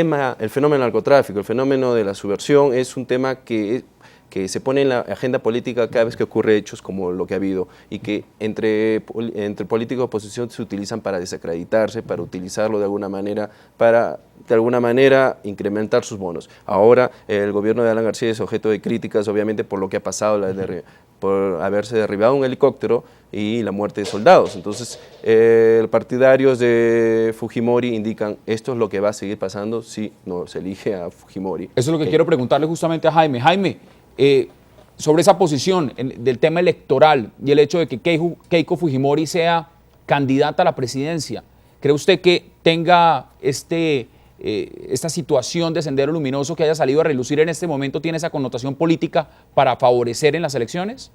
fenómeno del narcotráfico, el fenómeno de la subversión es un tema que que se pone en la agenda política cada vez que ocurre hechos como lo que ha habido y que entre políticos de oposición se utilizan para desacreditarse, para utilizarlo de alguna manera, para de alguna manera incrementar sus bonos. Ahora el gobierno de Alan García es objeto de críticas, obviamente, por lo que ha pasado, por haberse derribado un helicóptero y la muerte de soldados. Entonces, partidarios de Fujimori indican esto es lo que va a seguir pasando si no se elige a Fujimori. Eso es lo que quiero preguntarle justamente a Jaime. Jaime, sobre esa posición del tema electoral y el hecho de que Keiko Fujimori sea candidata a la presidencia, ¿cree usted que tenga esta situación de Sendero Luminoso que haya salido a relucir en este momento tiene esa connotación política para favorecer en las elecciones?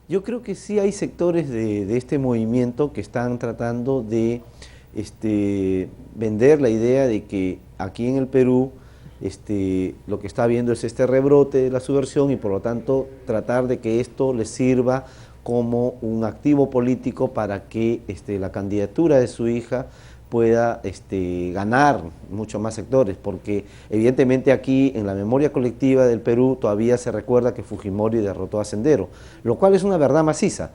Yo creo que sí hay sectores de este movimiento que están tratando de vender la idea de que aquí en el Perú lo que está habiendo es este rebrote de la subversión y por lo tanto tratar de que esto les sirva como un activo político para que la candidatura de su hija pueda ganar muchos más sectores, porque evidentemente aquí en la memoria colectiva del Perú todavía se recuerda que Fujimori derrotó a Sendero, lo cual es una verdad maciza.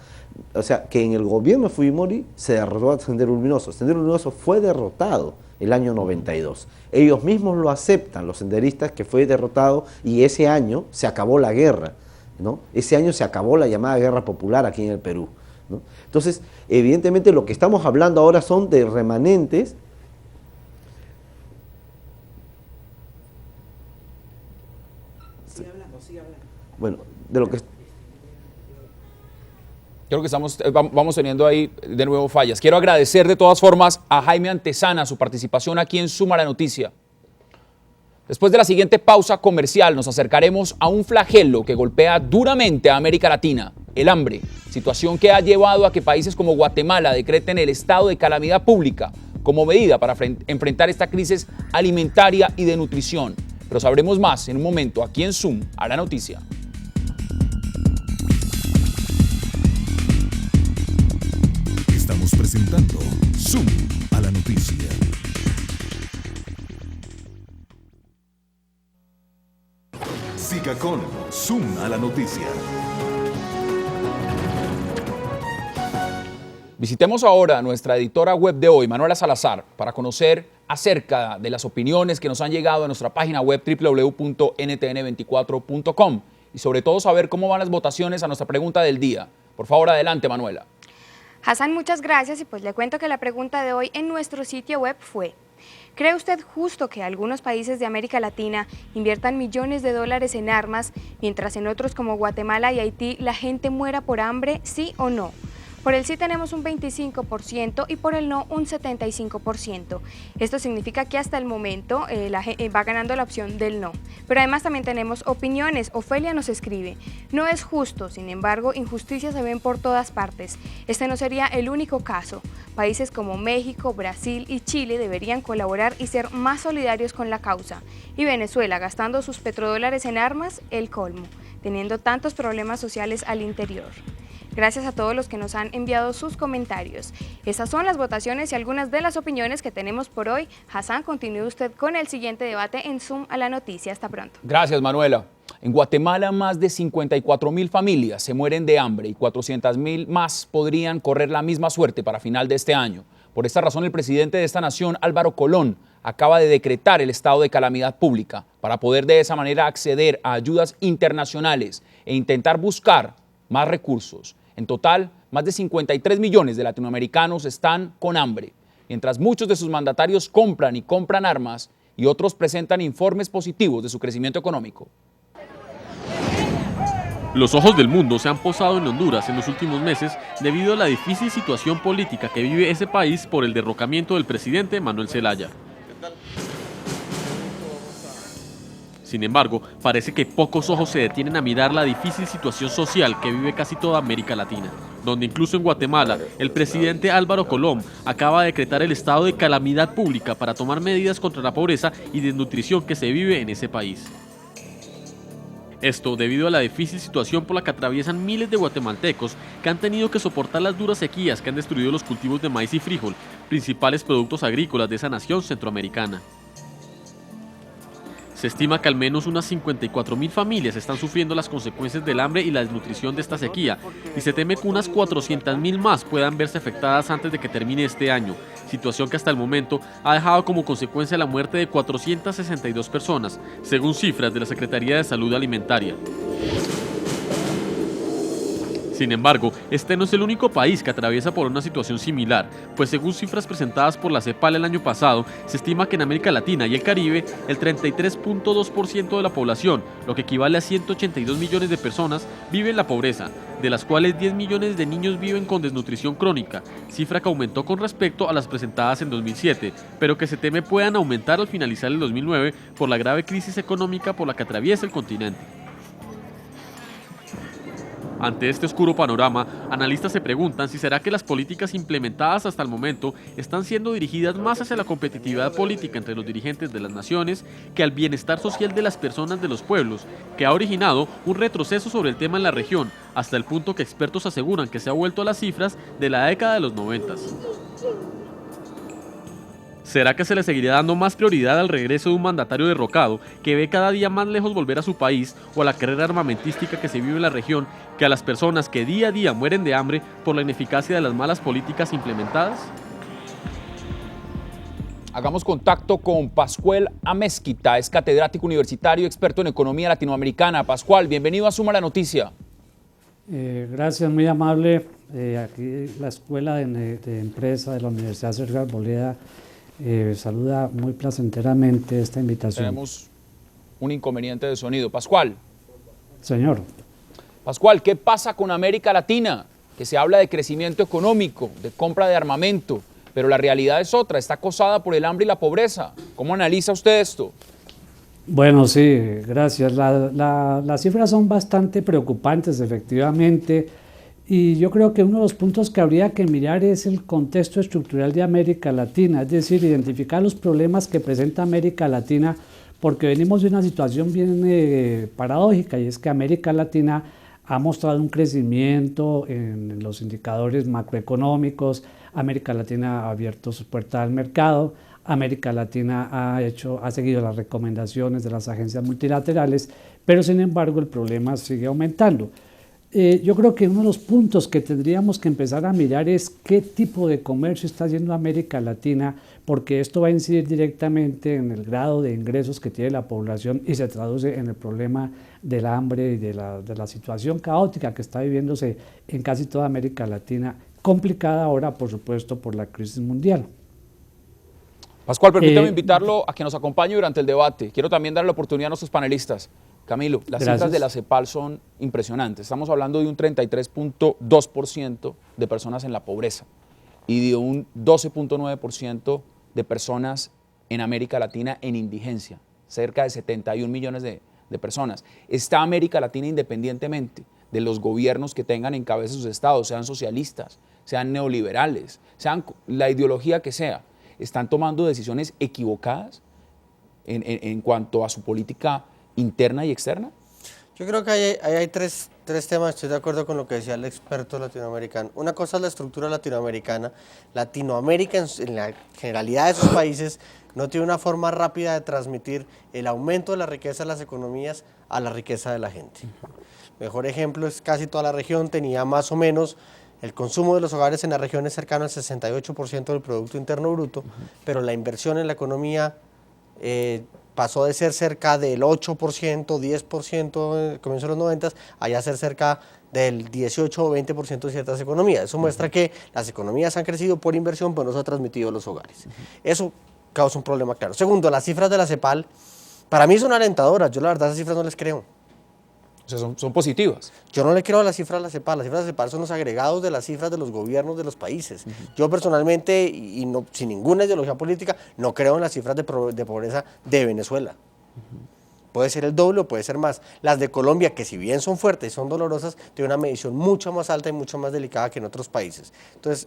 O sea, que en el gobierno de Fujimori se derrotó a Sendero Luminoso. Sendero Luminoso fue derrotado el año 92. Ellos mismos lo aceptan, los senderistas, que fue derrotado y ese año se acabó la guerra, ¿no? Ese año se acabó la llamada guerra popular aquí en el Perú, ¿no? Entonces, evidentemente lo que estamos hablando ahora son de remanentes bueno, de lo que Creo que vamos teniendo ahí de nuevo fallas. Quiero agradecer de todas formas a Jaime Antesana su participación aquí en Suma la Noticia. Después de la siguiente pausa comercial nos acercaremos a un flagelo que golpea duramente a América Latina, el hambre, situación que ha llevado a que países como Guatemala decreten el estado de calamidad pública como medida para enfrentar esta crisis alimentaria y de nutrición. Pero sabremos más en un momento aquí en Zoom a la Noticia. Estamos presentando Zoom a la Noticia. Siga con Zoom a la Noticia. Visitemos ahora a nuestra editora web de hoy, Manuela Salazar, para conocer acerca de las opiniones que nos han llegado a nuestra página web www.ntn24.com y sobre todo saber cómo van las votaciones a nuestra pregunta del día. Por favor, adelante, Manuela. Hassan, muchas gracias y pues le cuento que la pregunta de hoy en nuestro sitio web fue: ¿cree usted justo que algunos países de América Latina inviertan millones de dólares en armas, mientras en otros como Guatemala y Haití la gente muera por hambre, sí o no? Por el sí tenemos un 25% y por el no un 75%. Esto significa que hasta el momento va ganando la opción del no. Pero además también tenemos opiniones. Ofelia nos escribe: no es justo, sin embargo, injusticias se ven por todas partes. Este no sería el único caso. Países como México, Brasil y Chile deberían colaborar y ser más solidarios con la causa. Y Venezuela, gastando sus petrodólares en armas, el colmo, teniendo tantos problemas sociales al interior. Gracias a todos los que nos han enviado sus comentarios. Esas son las votaciones y algunas de las opiniones que tenemos por hoy. Hassan, continúe usted con el siguiente debate en Zoom a la Noticia. Hasta pronto. Gracias, Manuela. En Guatemala, más de 54.000 familias se mueren de hambre y 400.000 más podrían correr la misma suerte para final de este año. Por esta razón, el presidente de esta nación, Álvaro Colón, acaba de decretar el estado de calamidad pública para poder de esa manera acceder a ayudas internacionales e intentar buscar más recursos. En total, más de 53 millones de latinoamericanos están con hambre, mientras muchos de sus mandatarios compran armas y otros presentan informes positivos de su crecimiento económico. Los ojos del mundo se han posado en Honduras en los últimos meses debido a la difícil situación política que vive ese país por el derrocamiento del presidente Manuel Zelaya. Sin embargo, parece que pocos ojos se detienen a mirar la difícil situación social que vive casi toda América Latina, donde incluso en Guatemala, el presidente Álvaro Colón acaba de decretar el estado de calamidad pública para tomar medidas contra la pobreza y desnutrición que se vive en ese país. Esto debido a la difícil situación por la que atraviesan miles de guatemaltecos que han tenido que soportar las duras sequías que han destruido los cultivos de maíz y frijol, principales productos agrícolas de esa nación centroamericana. Se estima que al menos unas 54.000 familias están sufriendo las consecuencias del hambre y la desnutrición de esta sequía, y se teme que unas 400.000 más puedan verse afectadas antes de que termine este año, situación que hasta el momento ha dejado como consecuencia la muerte de 462 personas, según cifras de la Secretaría de Salud Alimentaria. Sin embargo, este no es el único país que atraviesa por una situación similar, pues según cifras presentadas por la CEPAL el año pasado, se estima que en América Latina y el Caribe, el 33.2% de la población, lo que equivale a 182 millones de personas, vive en la pobreza, de las cuales 10 millones de niños viven con desnutrición crónica, cifra que aumentó con respecto a las presentadas en 2007, pero que se teme puedan aumentar al finalizar el 2009 por la grave crisis económica por la que atraviesa el continente. Ante este oscuro panorama, analistas se preguntan si será que las políticas implementadas hasta el momento están siendo dirigidas más hacia la competitividad política entre los dirigentes de las naciones que al bienestar social de las personas de los pueblos, que ha originado un retroceso sobre el tema en la región, hasta el punto que expertos aseguran que se ha vuelto a las cifras de la década de los 90. ¿Será que se le seguirá dando más prioridad al regreso de un mandatario derrocado que ve cada día más lejos volver a su país o a la carrera armamentística que se vive en la región que a las personas que día a día mueren de hambre por la ineficacia de las malas políticas implementadas? Hagamos contacto con Pascual Amezquita, es catedrático universitario, experto en economía latinoamericana. Pascual, bienvenido a Suma la Noticia. Gracias, muy amable. Aquí la Escuela de Empresa de la Universidad Sergio Arboleda saluda muy placenteramente esta invitación. Tenemos un inconveniente de sonido. Pascual. Señor. Pascual, ¿qué pasa con América Latina? Que se habla de crecimiento económico, de compra de armamento, pero la realidad es otra, está acosada por el hambre y la pobreza. ¿Cómo analiza usted esto? Bueno, sí, gracias. Las cifras son bastante preocupantes, efectivamente. Y yo creo que uno de los puntos que habría que mirar es el contexto estructural de América Latina, es decir, identificar los problemas que presenta América Latina, porque venimos de una situación bien paradójica, y es que América Latina ha mostrado un crecimiento en los indicadores macroeconómicos, América Latina ha abierto sus puertas al mercado, América Latina ha seguido las recomendaciones de las agencias multilaterales, pero sin embargo el problema sigue aumentando. Yo creo que uno de los puntos que tendríamos que empezar a mirar es qué tipo de comercio está haciendo América Latina, porque esto va a incidir directamente en el grado de ingresos que tiene la población y se traduce en el problema del hambre y de la situación caótica que está viviéndose en casi toda América Latina, complicada ahora, por supuesto, por la crisis mundial. Pascual, permítame invitarlo a que nos acompañe durante el debate. Quiero también darle la oportunidad a nuestros panelistas. Camilo, las cifras de la CEPAL son impresionantes. Estamos hablando de un 33.2% de personas en la pobreza y de un 12.9% de personas en América Latina en indigencia, cerca de 71 millones de personas. Está América Latina independientemente de los gobiernos que tengan en cabeza sus estados, sean socialistas, sean neoliberales, sean la ideología que sea, están tomando decisiones equivocadas en cuanto a su política interna y externa? Yo creo que hay tres temas, estoy de acuerdo con lo que decía el experto latinoamericano. Una cosa es la estructura latinoamericana. Latinoamérica, en la generalidad de sus países, no tiene una forma rápida de transmitir el aumento de la riqueza de las economías a la riqueza de la gente. Mejor ejemplo es casi toda la región tenía más o menos el consumo de los hogares en la región es cercano al 68% del Producto Interno Bruto, pero la inversión en la economía pasó de ser cerca del 8%, 10% en el comienzo de los 90, a ser cerca del 18 o 20% de ciertas economías. Eso muestra que las economías han crecido por inversión, pero no se ha transmitido a los hogares. Eso causa un problema claro. Segundo, las cifras de la CEPAL, para mí son alentadoras. Yo la verdad esas cifras no les creo. O sea, son positivas. Yo no le creo a las cifras de la CEPAL. Las cifras de la CEPAL son los agregados de las cifras de los gobiernos de los países. Yo personalmente, y no, sin ninguna ideología política, no creo en las cifras de pobreza de Venezuela. Puede ser el doble o puede ser más. Las de Colombia, que si bien son fuertes y son dolorosas, tienen una medición mucho más alta y mucho más delicada que en otros países. Entonces,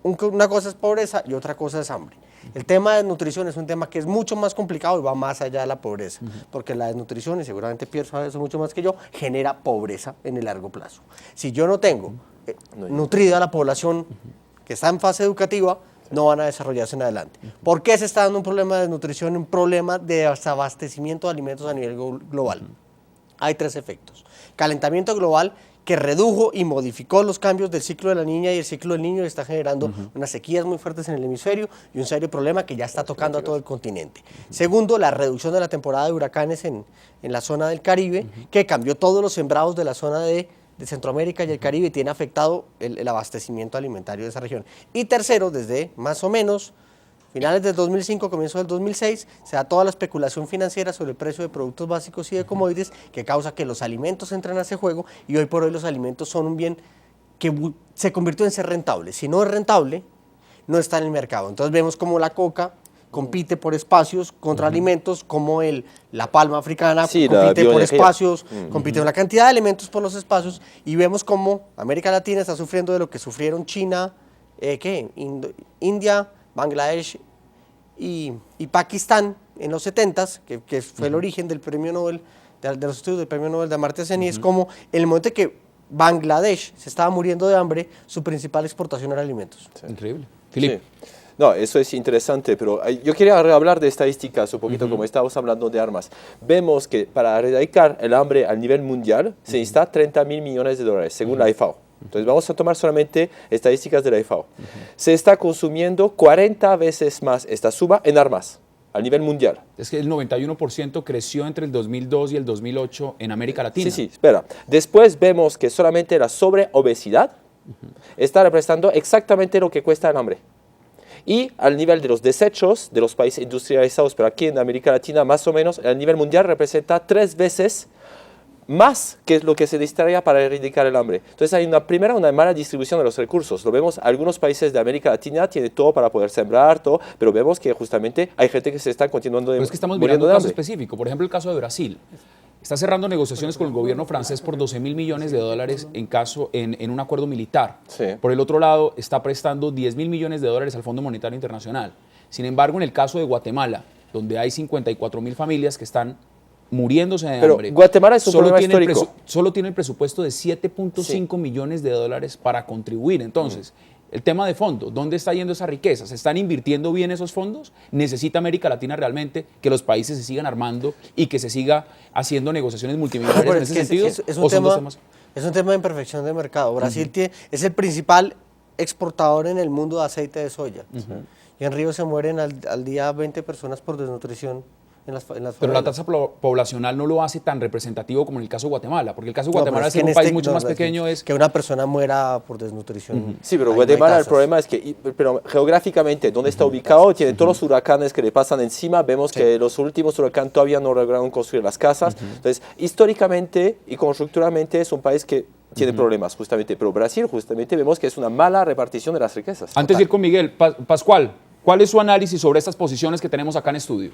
una cosa es pobreza y otra cosa es hambre. El tema de desnutrición es un tema que es mucho más complicado y va más allá de la pobreza, porque la desnutrición, y seguramente Pierre sabe eso mucho más que yo, genera pobreza en el largo plazo. Si yo no tengo nutrida la población que está en fase educativa, no van a desarrollarse en adelante. ¿Por qué se está dando un problema de desnutrición, un problema de desabastecimiento de alimentos a nivel global? Hay 3 efectos. Calentamiento global, que redujo y modificó los cambios del ciclo de la niña y el ciclo del niño, y está generando unas sequías muy fuertes en el hemisferio y un serio problema que ya está tocando a todo el continente. Segundo, la reducción de la temporada de huracanes en la zona del Caribe, que cambió todos los sembrados de la zona de Centroamérica y el Caribe y tiene afectado el abastecimiento alimentario de esa región. Y tercero, desde más o menos finales del 2005, comienzo del 2006, se da toda la especulación financiera sobre el precio de productos básicos y de commodities que causa que los alimentos entren a ese juego, y hoy por hoy los alimentos son un bien que se convirtió en ser rentable. Si no es rentable, no está en el mercado. Entonces vemos como la coca compite por espacios contra alimentos, como la palma africana compite por espacios, compite una cantidad de elementos por los espacios, y vemos como América Latina está sufriendo de lo que sufrieron China, India, Bangladesh y Pakistán en los 70s, que fue el origen del premio Nobel, de los estudios del premio Nobel de Amartya Sen, y es como en el momento en que Bangladesh se estaba muriendo de hambre, su principal exportación era alimentos. Sí. Increíble. Filipe. Sí. No, eso es interesante, pero yo quería hablar de estadísticas un poquito, como estábamos hablando de armas. Vemos que para erradicar el hambre a nivel mundial se necesita 30.000 millones de dólares, según la FAO. Entonces vamos a tomar solamente estadísticas de la FAO. Se está consumiendo 40 veces más esta suma en armas a nivel mundial. Es que el 91% creció entre el 2002 y el 2008 en América Latina. Sí, espera. Después vemos que solamente la sobreobesidad está representando exactamente lo que cuesta el hambre. Y al nivel de los desechos de los países industrializados, pero aquí en América Latina más o menos, a nivel mundial representa 3 veces más que lo que se necesitaría para erradicar el hambre. Entonces hay una mala distribución de los recursos. Lo vemos, algunos países de América Latina tienen todo para poder sembrar, todo, pero vemos que justamente hay gente que se está continuando pero es que estamos mirando un caso específico, por ejemplo el caso de Brasil. Está cerrando negociaciones con el gobierno francés por 12.000 millones de dólares en un acuerdo militar. Sí. Por el otro lado, está prestando 10.000 millones de dólares al Fondo Monetario Internacional. Sin embargo, en el caso de Guatemala, donde hay 54.000 familias que están muriéndose de hambre. Pero Guatemala es un problema histórico. Solo tiene el presupuesto de 7.5 millones de dólares para contribuir. Entonces, el tema de fondos, ¿dónde está yendo esa riqueza? ¿Se están invirtiendo bien esos fondos? ¿Necesita América Latina realmente que los países se sigan armando y que se siga haciendo negociaciones multimillonarias en ese sentido? Es un tema de imperfección de mercado. Brasil es el principal exportador en el mundo de aceite de soya. Y en Río se mueren al día 20 personas por desnutrición. Pero la tasa poblacional no lo hace tan representativo como en el caso de Guatemala, porque el caso de Guatemala es un país mucho más pequeño. Es que una persona muera por desnutrición. Sí, pero Guatemala el problema es que geográficamente, donde está ubicado, tiene todos los huracanes que le pasan encima. Vemos que los últimos huracanes todavía no lograron construir las casas. Entonces, históricamente y conjunturalmente es un país que tiene problemas justamente, pero Brasil justamente vemos que es una mala repartición de las riquezas. Antes de ir con Miguel, Pascual, ¿cuál es su análisis sobre estas posiciones que tenemos acá en estudio?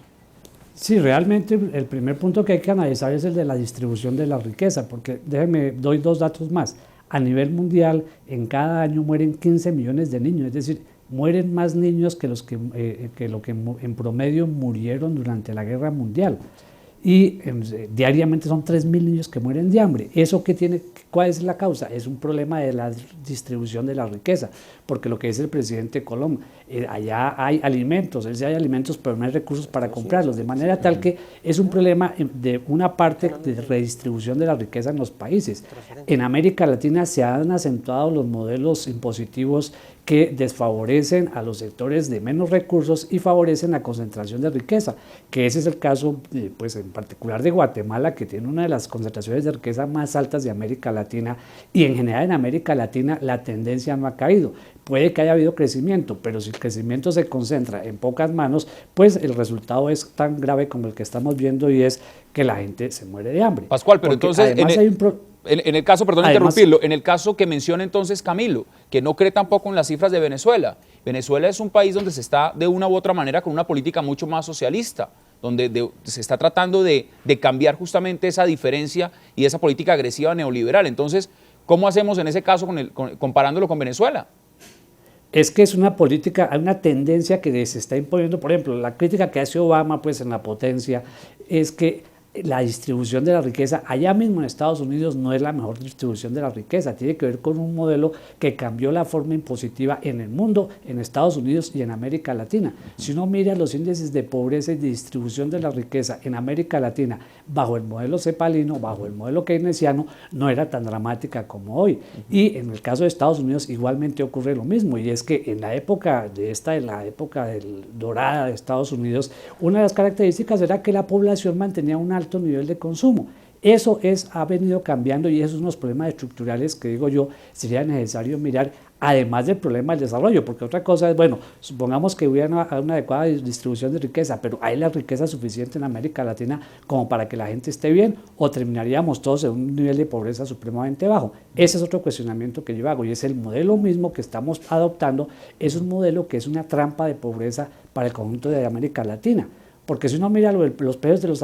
Sí, realmente el primer punto que hay que analizar es el de la distribución de la riqueza, porque déjenme, doy 2 datos más. A nivel mundial, en cada año mueren 15 millones de niños, es decir, mueren más niños que lo que en promedio murieron durante la Guerra Mundial. Y diariamente son 3.000 niños que mueren de hambre. ¿Eso qué tiene? ¿Cuál es la causa? Es un problema de la distribución de la riqueza, porque lo que dice el presidente Colom, allá hay alimentos, él sí hay alimentos, pero no hay recursos para comprarlos, de manera tal que es un problema de una parte de redistribución de la riqueza en los países. En América Latina se han acentuado los modelos impositivos que desfavorecen a los sectores de menos recursos y favorecen la concentración de riqueza, que ese es el caso, pues en particular de Guatemala, que tiene una de las concentraciones de riqueza más altas de América Latina, y en general en América Latina la tendencia no ha caído. Puede que haya habido crecimiento, pero si el crecimiento se concentra en pocas manos, pues el resultado es tan grave como el que estamos viendo, y es que la gente se muere de hambre. Pascual, pero porque entonces en el caso, perdón interrumpirlo, en el caso que menciona entonces Camilo, que no cree tampoco en las cifras de Venezuela. Venezuela es un país donde se está de una u otra manera con una política mucho más socialista, donde se está tratando de cambiar justamente esa diferencia y esa política agresiva neoliberal. Entonces, ¿cómo hacemos en ese caso comparándolo con Venezuela? Es que es una política, hay una tendencia que se está imponiendo. Por ejemplo, la crítica que hace Obama pues en la potencia es que la distribución de la riqueza allá mismo en Estados Unidos no es la mejor distribución de la riqueza, tiene que ver con un modelo que cambió la forma impositiva en el mundo, en Estados Unidos y en América Latina. Si uno mira los índices de pobreza y de distribución de la riqueza en América Latina bajo el modelo cepalino, bajo el modelo keynesiano, no era tan dramática como hoy. Y en el caso de Estados Unidos igualmente ocurre lo mismo, y es que en la época dorada de Estados Unidos, una de las características era que la población mantenía un alto nivel de consumo. Eso ha venido cambiando, y esos son los problemas estructurales que digo yo sería necesario mirar, además del problema del desarrollo, porque otra cosa es, bueno, supongamos que hubiera una adecuada distribución de riqueza, pero ¿hay la riqueza suficiente en América Latina como para que la gente esté bien, o terminaríamos todos en un nivel de pobreza supremamente bajo? Ese es otro cuestionamiento que yo hago, y es el modelo mismo que estamos adoptando, es un modelo que es una trampa de pobreza para el conjunto de América Latina. Porque si uno mira los precios de los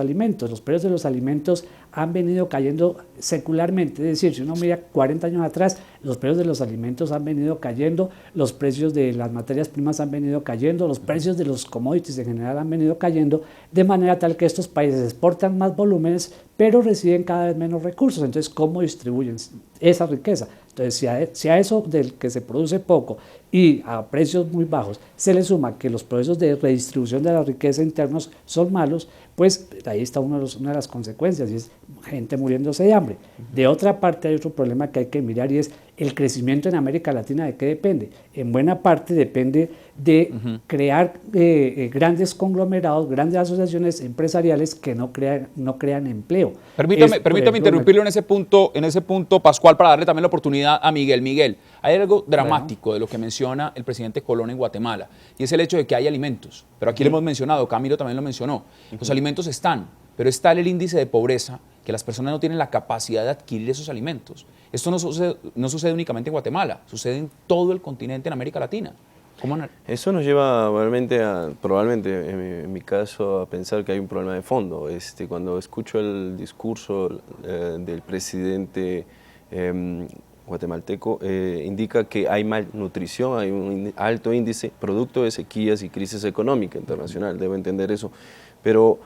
alimentos han venido cayendo secularmente, es decir, si uno mira 40 años atrás, los precios de los alimentos han venido cayendo, los precios de las materias primas han venido cayendo, los precios de los commodities en general han venido cayendo, de manera tal que estos países exportan más volúmenes, pero reciben cada vez menos recursos. Entonces, ¿cómo distribuyen esa riqueza? Entonces, si a eso del que se produce poco y a precios muy bajos se le suma que los procesos de redistribución de la riqueza internos son malos, pues ahí está una de las consecuencias, y es gente muriéndose de hambre. De otra parte, hay otro problema que hay que mirar, y es el crecimiento en América Latina. ¿De qué depende? En buena parte depende de crear grandes conglomerados, grandes asociaciones empresariales que no crean empleo. Permítame interrumpirlo en ese punto, Pascual, para darle también la oportunidad a Miguel. Miguel, hay algo dramático de lo que menciona el presidente Colón en Guatemala, y es el hecho de que hay alimentos, pero aquí lo hemos mencionado, Camilo también lo mencionó, los alimentos están, pero está el índice de pobreza, que las personas no tienen la capacidad de adquirir esos alimentos. Esto no sucede únicamente en Guatemala, sucede en todo el continente, en América Latina. Eso nos lleva probablemente en mi caso, a pensar que hay un problema de fondo. Cuando escucho el discurso del presidente guatemalteco, indica que hay malnutrición, hay un alto índice producto de sequías y crisis económica internacional, debo entender eso, pero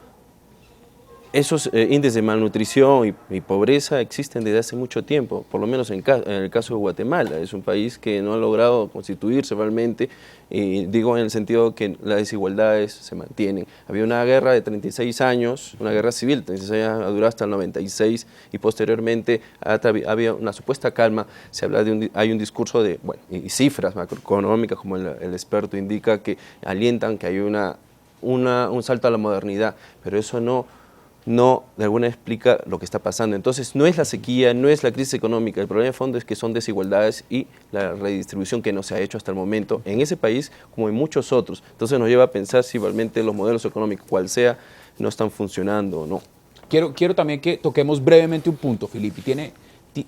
esos índices de malnutrición y pobreza existen desde hace mucho tiempo, por lo menos en el caso de Guatemala. Es un país que no ha logrado constituirse realmente, y digo en el sentido que las desigualdades se mantienen. Había una guerra de 36 años, una guerra civil, 36 años, duró hasta el 96, y posteriormente había una supuesta calma. Se habla hay un discurso de, bueno, y cifras macroeconómicas, como el experto indica, que alientan que hay un salto a la modernidad, pero eso no de alguna explica lo que está pasando. Entonces no es la sequía, no es la crisis económica, el problema de fondo es que son desigualdades y la redistribución que no se ha hecho hasta el momento en ese país como en muchos otros. Entonces nos lleva a pensar si realmente los modelos económicos, cual sea, no están funcionando o no. Quiero también que toquemos brevemente un punto, Filipe,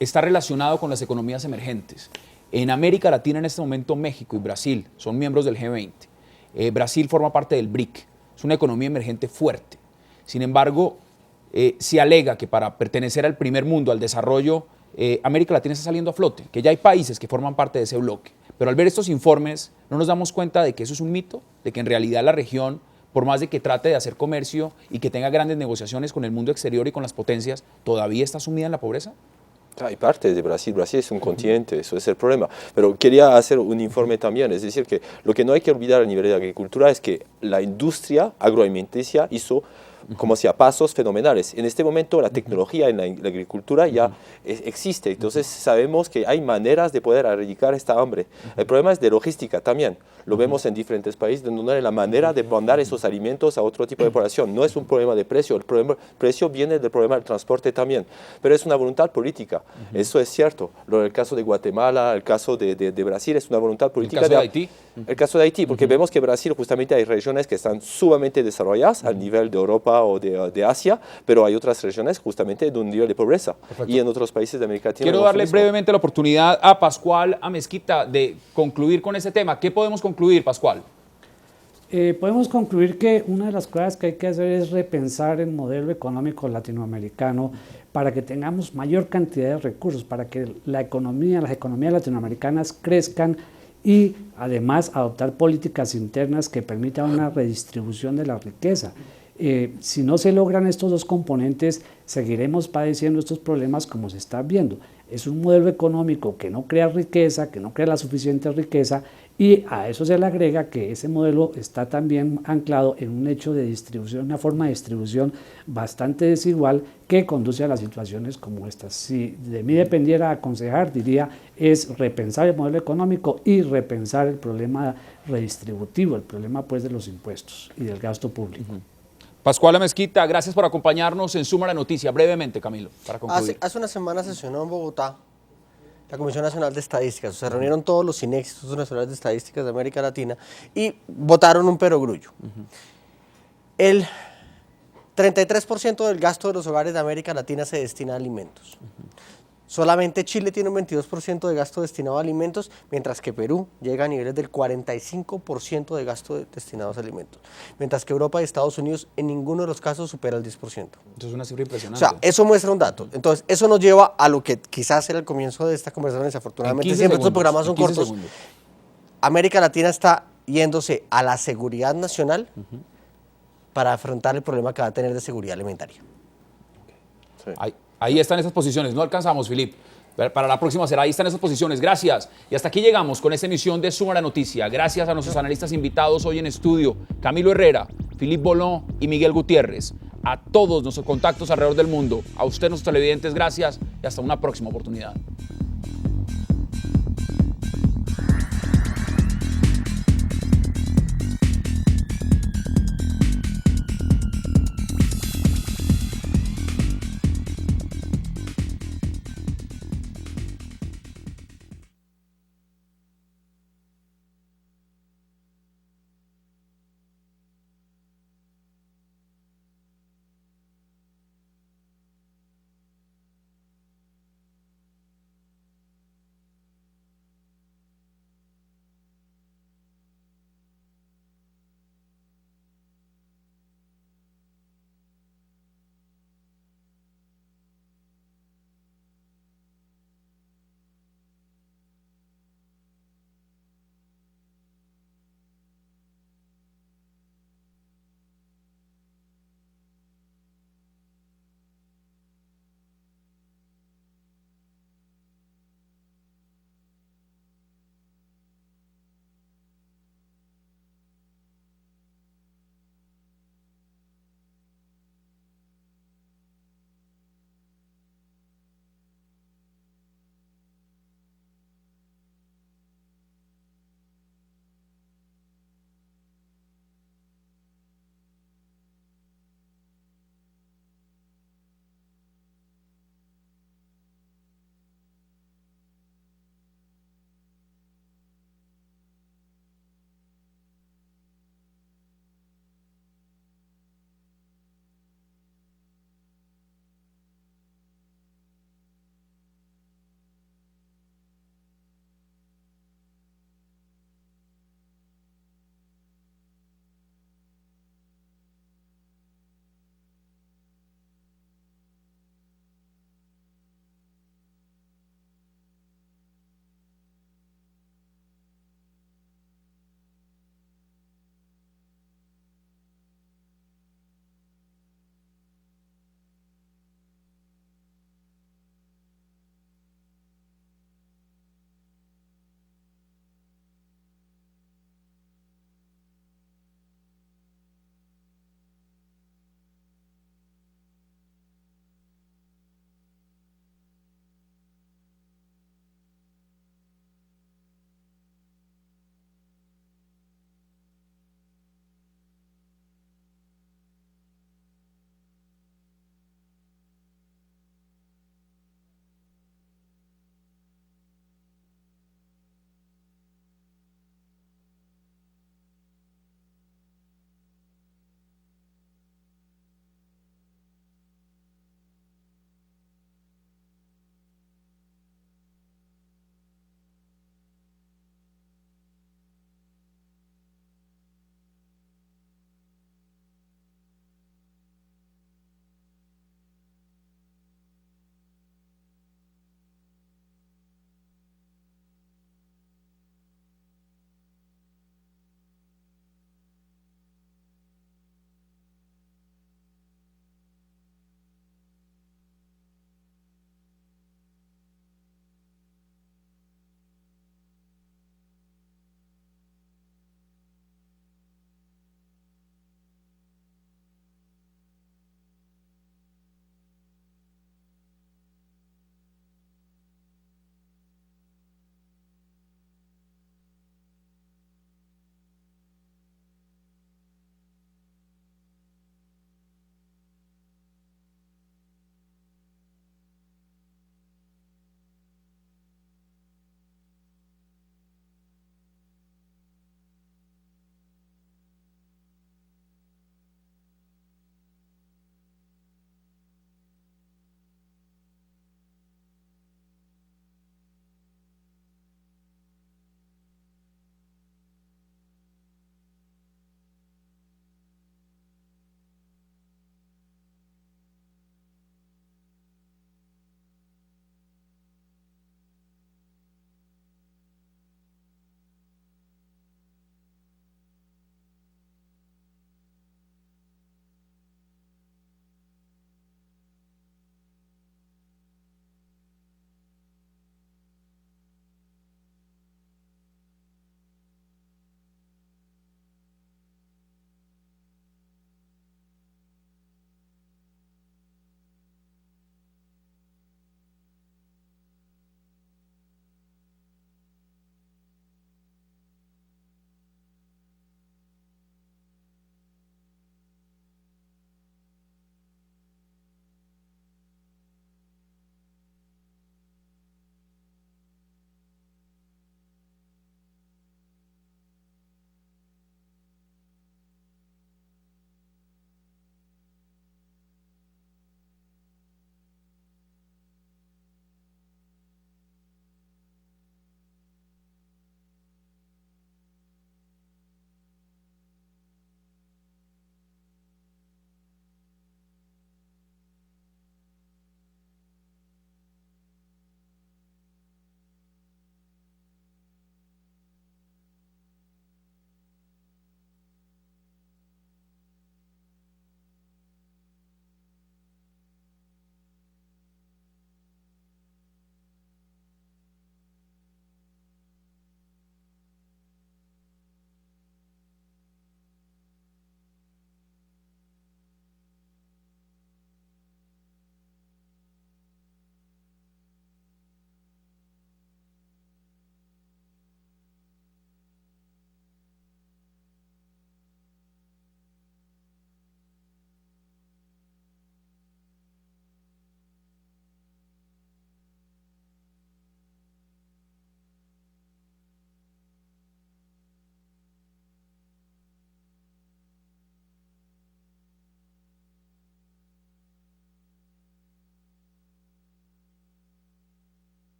está relacionado con las economías emergentes. En América Latina en este momento México y Brasil son miembros del G20. Brasil forma parte del BRIC, es una economía emergente fuerte. Sin embargo, se alega que para pertenecer al primer mundo, al desarrollo, América Latina está saliendo a flote, que ya hay países que forman parte de ese bloque. Pero al ver estos informes, ¿no nos damos cuenta de que eso es un mito? De que en realidad la región, por más de que trate de hacer comercio y que tenga grandes negociaciones con el mundo exterior y con las potencias, ¿todavía está sumida en la pobreza? Hay parte de Brasil es un continente, eso es el problema. Pero quería hacer un informe también, es decir, que lo que no hay que olvidar a nivel de agricultura es que la industria agroalimenticia hizo como sea pasos fenomenales. En este momento la tecnología en la agricultura ya existe, entonces sabemos que hay maneras de poder erradicar esta hambre. El problema es de logística también, lo vemos en diferentes países donde no hay la manera de mandar esos alimentos a otro tipo de población. No es un problema de precio, el precio viene del problema del transporte también, pero es una voluntad política, eso es cierto. El caso de Guatemala, el caso de Brasil es una voluntad política. ¿El caso de Haití? El caso de Haití, porque vemos que Brasil justamente hay regiones que están sumamente desarrolladas al nivel de Europa o de Asia, pero hay otras regiones justamente de un nivel de pobreza. Perfecto. Y en otros países de América Latina. Quiero darle brevemente la oportunidad a Pascual Amezquita de concluir con ese tema. ¿Qué podemos concluir, Pascual? Podemos concluir que una de las cosas que hay que hacer es repensar el modelo económico latinoamericano para que tengamos mayor cantidad de recursos, para que las economías latinoamericanas crezcan, y además adoptar políticas internas que permitan una redistribución de la riqueza. Si no se logran estos dos componentes, seguiremos padeciendo estos problemas como se está viendo. Es un modelo económico que no crea riqueza, que no crea la suficiente riqueza, y a eso se le agrega que ese modelo está también anclado en un hecho de distribución, una forma de distribución bastante desigual que conduce a las situaciones como estas. Si de mí dependiera aconsejar, diría, es repensar el modelo económico y repensar el problema redistributivo, el problema pues de los impuestos y del gasto público. Pascuala Mezquita, gracias por acompañarnos en Suma la Noticia. Brevemente, Camilo, para concluir. Hace una semana sesionó en Bogotá la Comisión Nacional de Estadísticas. Se reunieron todos los Institutos Nacionales de Estadísticas de América Latina y votaron un perogrullo. El 33% del gasto de los hogares de América Latina se destina a alimentos. Solamente Chile tiene un 22% de gasto destinado a alimentos, mientras que Perú llega a niveles del 45% de gasto destinados a alimentos. Mientras que Europa y Estados Unidos en ninguno de los casos supera el 10%. Eso es una cifra impresionante. O sea, eso muestra un dato. Entonces, eso nos lleva a lo que quizás era el comienzo de esta conversación. Desafortunadamente, siempre estos programas son cortos. Segundos. América Latina está yéndose a la seguridad nacional para afrontar el problema que va a tener de seguridad alimentaria. Sí. Ahí están esas posiciones, no alcanzamos, Filip. Para la próxima será, ahí están esas posiciones. Gracias. Y hasta aquí llegamos con esta emisión de Suma la Noticia. Gracias a nuestros analistas invitados hoy en estudio, Camilo Herrera, Philippe Bolón y Miguel Gutiérrez. A todos nuestros contactos alrededor del mundo. A usted, nuestros televidentes, gracias y hasta una próxima oportunidad.